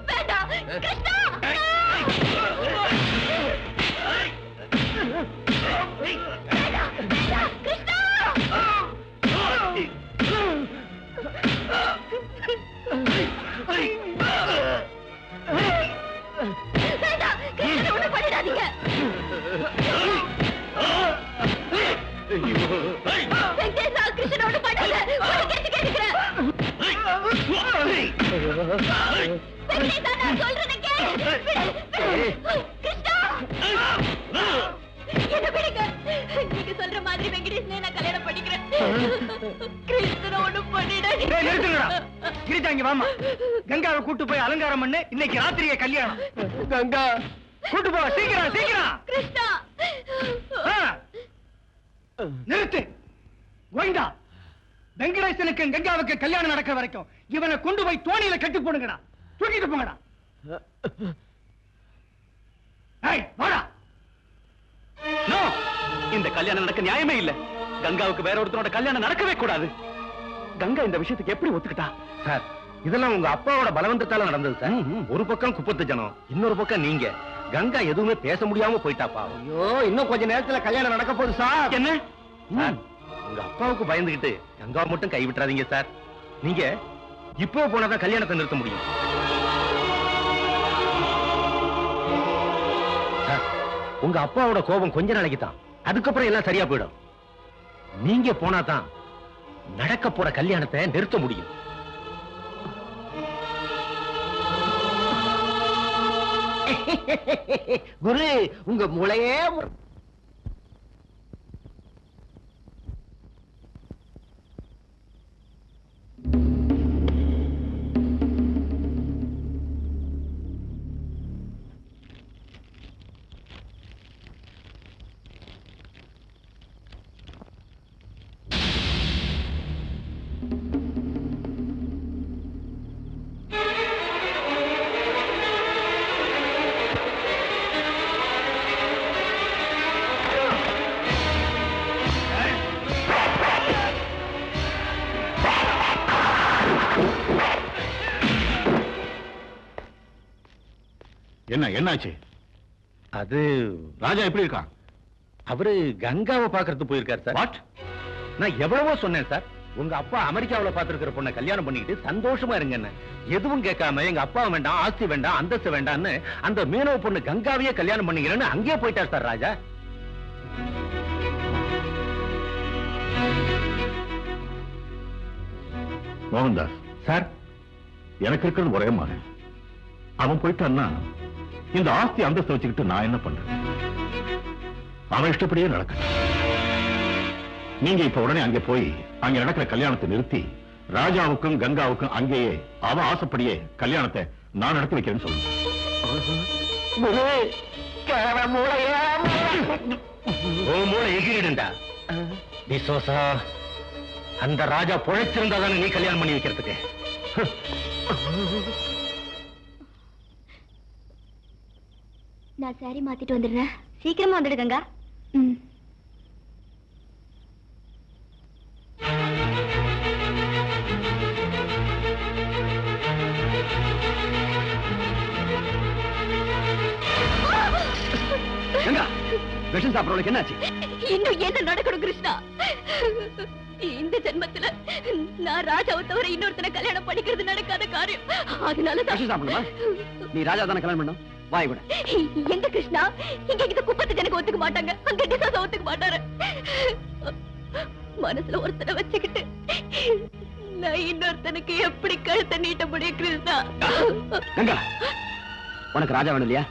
வேண்டாம் கிருஷ்ணா. ஒண்ணும் பண்ணிடாதீங்க. வெங்கடேசா, கிருஷ்ணனோட பண்ணாத. உனக்கு கேட்டு கேட்டுக்கிறேன். வெங்கடேசா, நான் சொல்றதை கேளு. கிருஷ்ணா, என்ன விடுங்க. நீங்க சொல்ற மாதிரி வெங்கடேசனே நான் கல்யாணம் பண்ணிக்கிறேன். கிருஷ்ணனை ஒண்ணும் பண்ணிடாதீங்க. நிறுத்துங்கடா. கிரிஜா, இங்க வாமா. கங்காவை கூட்டு போய் அலங்காரம் பண்ணு. இன்னைக்கு ராத்திரியே கல்யாணம். கங்கா கூட்டு போ, சீக்கிரம் சீக்கிரம். கிருஷ்ணா, நிறுத்து. கோவிந்தா, வெங்கடேசனுக்கு கங்காவுக்கு கல்யாணம் நடக்கிற வரைக்கும் இவனை கொண்டு போய் தோணியில கட்டி போடுங்கடா. தூக்கிட்டு போங்கடா. வாடா. இந்த கல்யாணம் நடக்க நியாயமே இல்ல. கங்காவுக்கு வேற ஒருத்தரோட கல்யாணம் நடக்கவே கூடாது. கங்கா இந்த விஷயத்துக்கு எப்படி ஒத்துக்கிட்டா? சார், இதெல்லாம் உங்க அப்பாவோட பலவந்தத்தால நடந்தது சார். ஒரு பக்கம் குப்பத்து ஜனம், இன்னொரு பக்கம் நீங்க. கங்கா எதுவுமே பேச முடியாம போயிட்டாப்பா. ஐயோ, இன்னும் கொஞ்ச நேரத்துல கல்யாணம் நடக்க போகுது சார். என்ன சார், உங்க அப்பாவுக்கு பயந்துகிட்டு கங்காவை மட்டும் கைவிட்டுறாதீங்க சார். நீங்க இப்போ போனாதான் கல்யாணத்தை நிறுத்த முடியும். சார், உங்க அப்பாவோட கோபம் கொஞ்ச நாளைக்கு தான், அதுக்கப்புறம் எல்லாம் சரியா போயிடும். நீங்க போனாதான் நடக்க போற கல்யாணத்தை நிறுத்த முடியும். குரு, உங்க மூளையே என்னாச்சு? அது ராஜா எப்படி இருக்கான்? அவரு கங்காவை பாக்குறது போயிருக்காரு சார். வாட்? நான் எவ்வளவோ சொன்னேன் சார், உங்க அப்பா அமெரிக்காவுல பாத்துருக்கிற பொண்ணை கல்யாணம் பண்ணிக்கிட்டு சந்தோஷமா இருங்கன்னு. எதுவும் கேட்காம எங்க அப்பா வேண்டாம், ஆஸ்தி வேண்டாம், அந்தஸ்து வேண்டாம்னு அந்த மீனவ பொண்ணு கங்காவையே கல்யாணம் பண்ணிக்கிறேன்னு அங்கேயே போயிட்டார் சார் ராஜா. மோகன்தாஸ் சார், எனக்கு இருக்கிறது ஒரே மாதிரி. அவன் போயிட்டான்னா இந்த ஆஸ்தி அந்தஸ்தை வச்சுக்கிட்டு நான் என்ன பண்றேன்? அவன் இஷ்டப்படியே நடக்கட்டும். நீங்க இப்ப உடனே அங்கே போய் அங்க நடக்கிற கல்யாணத்தை நிறுத்தி ராஜாவுக்கும் கங்காவுக்கும் அங்கேயே அவன் ஆசைப்படியே கல்யாணத்தை நான் நடத்தி வைக்கிறேன்னு சொல்லுங்க. மூளை எகிரிடுண்டா. டிசோசா, அந்த ராஜா பொழைச்சிருந்தா தானே நீ கல்யாணம் பண்ணி வைக்கிறதுக்கு. நான் சாரி மாத்திட்டு வந்துடுறேன். சீக்கிரமா வந்துடு கங்கா. ம். கங்கா, விஷம் சாப்பிடறவளுக்கு என்னாச்சு? இன்னும் என்ன நடக்கணும் கிருஷ்ணா? இந்த ஜென்மத்துல நான் ராஜாவை தவிர இன்னொருத்தனை கல்யாணம் பண்ணிக்கிறது நடக்காத காரியம். அதனால விஷம் சாப்பிடணுமா? நீ ராஜா தானே கல்யாணம் பண்ணணும். வாய் கூட. எங்க கிருஷ்ணா, இங்க இந்த குப்பத்து ஜனக்கு ஒத்துக்க மாட்டாங்க, அங்க டிசாசா ஒத்துக்க மாட்டாரு. மனசுல ஒருத்தனை வச்சுக்கிட்டு நான் இன்னொருத்தனுக்கு எப்படி கழுத்தை நீட்ட முடியும் கிருஷ்ணா? கங்கா, உனக்கு ராஜா வேணும் இல்லையா?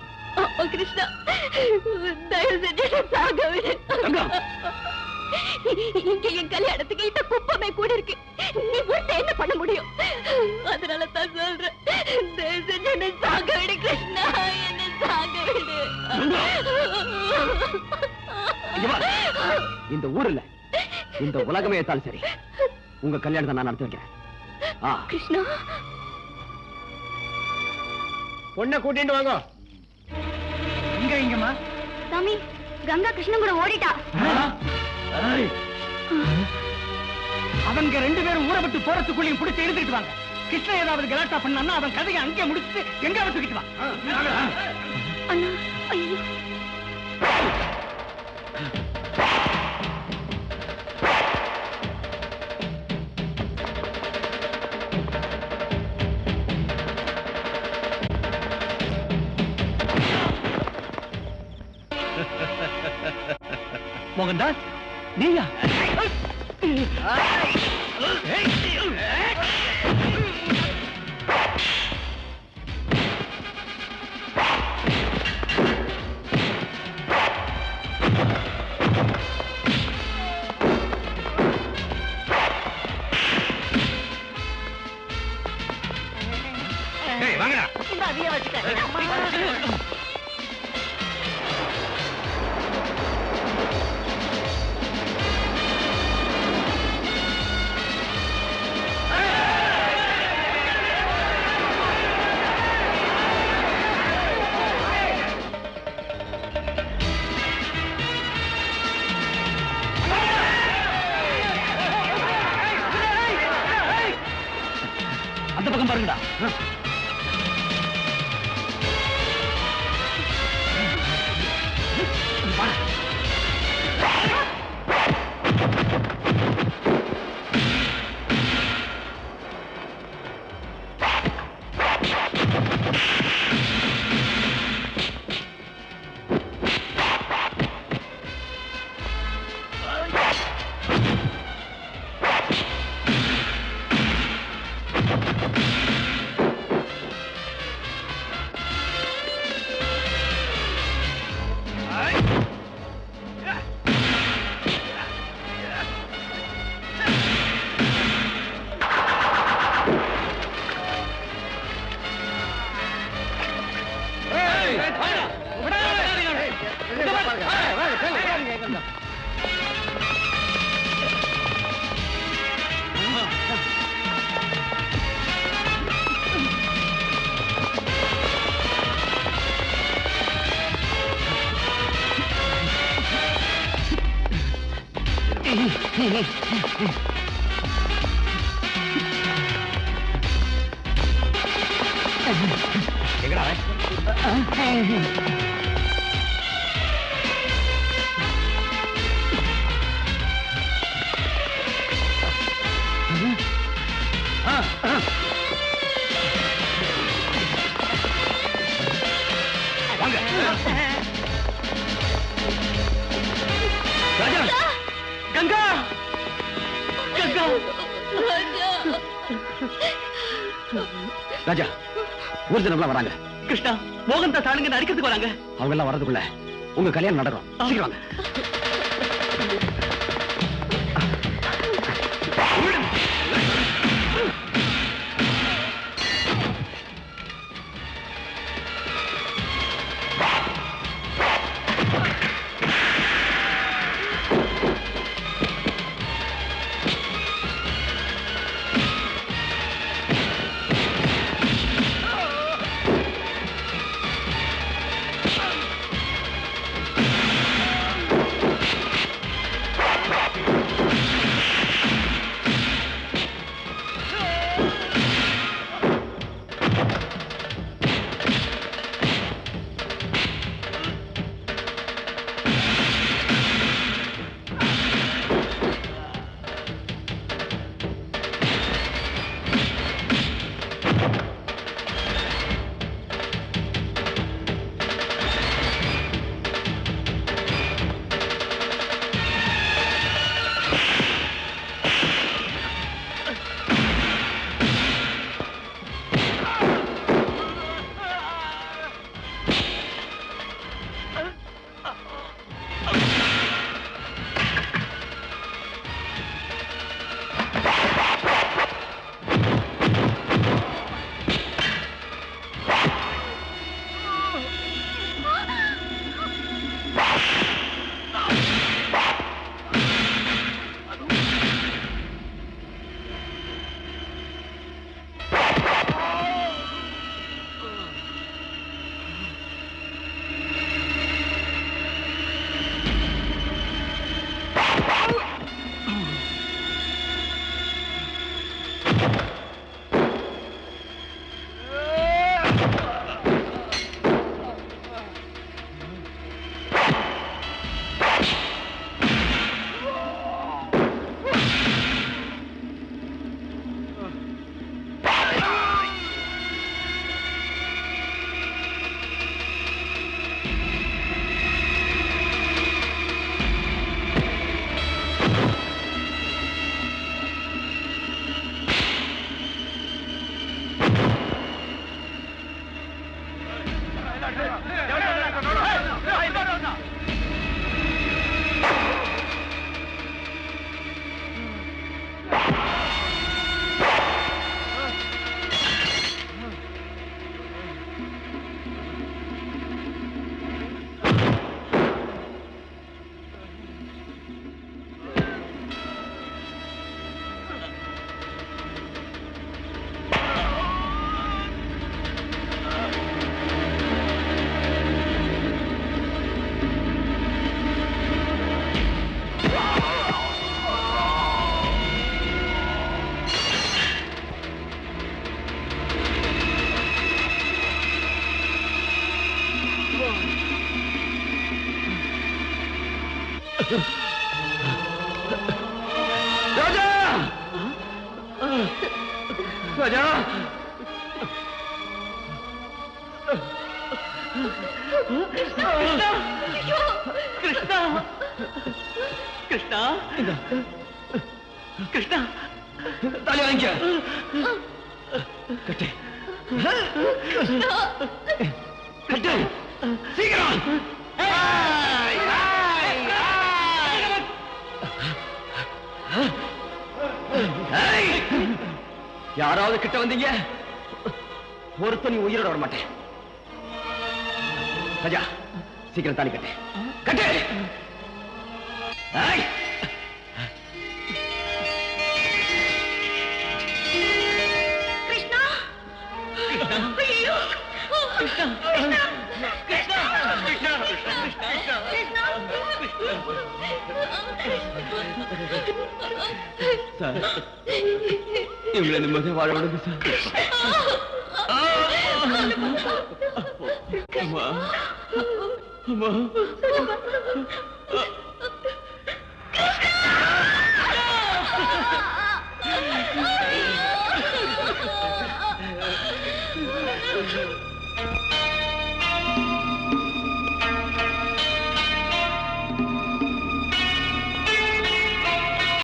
கிருஷ்ணா, தயவு செஞ்சு சாக விடு. இங்க என் கல்யாணத்துக்கு இந்த குப்பமே கூட இருக்கு. நீ ஒருத்த என்ன பண்ண முடியும்? அதனால தான் சொல்றேன், தயவு செஞ்சு என்ன சாக விடு கிருஷ்ணா, என்ன சாக விடு. இந்த ஊர்ல இந்த உலகமே ஏத்தாலும் சரி, உங்க கல்யாணத்தை நான் நடத்தி வைக்கிறேன். கிருஷ்ணா, பொண்ணை கூட்டிட்டு வாங்க. இங்கம்மா சாமி, கங்கா கிருஷ்ணன் கூட ஓடிட்டா. அவங்க ரெண்டு பேரும் ஊரை விட்டு போறதுக்குள்ளேயும் பிடிச்சு எழுதிட்டு வாங்க. கிருஷ்ணன் ஏதாவது கலாட்டா பண்ணான்னா அவன் கதையை அங்கே முடிச்சுட்டு எங்க தூக்கிட்டு வா. அண்ணா, ஐயோ. மோகன்தாஸ், நீயா? வாங்கடா. பாருங்கடா. ராஜா, ஊர்ஜனம்லாம் வராங்க. கிருஷ்ணா, மோகன் தாஸ் ஆளுங்க அடிக்கிறதுக்கு வராங்க. அவங்க எல்லாம் வரதுக்குள்ள உங்க கல்யாணம் நடக்கும். சீக்கிரம் வாங்க. ராஜா ராஜா கிருஷ்ணா கிருஷ்ணா கிருஷ்ணா தாலி வாங்கிக்க கட்டு கட்டு சீக்கிரம் யாராவது கிட்ட வந்தீங்க ஒருத்தன் நீ உயிரோட வர மாட்டேன் ராஜா சீக்கிரம் தாலி கட்டு கட்டு கிருஷ்ணா ஐயோ கிருஷ்ணா கிருஷ்ணா கிருஷ்ணா கிருஷ்ணா சார் இவங்களை நிம்மதியா வாழ விடுங்க சார் அம்மா அம்மா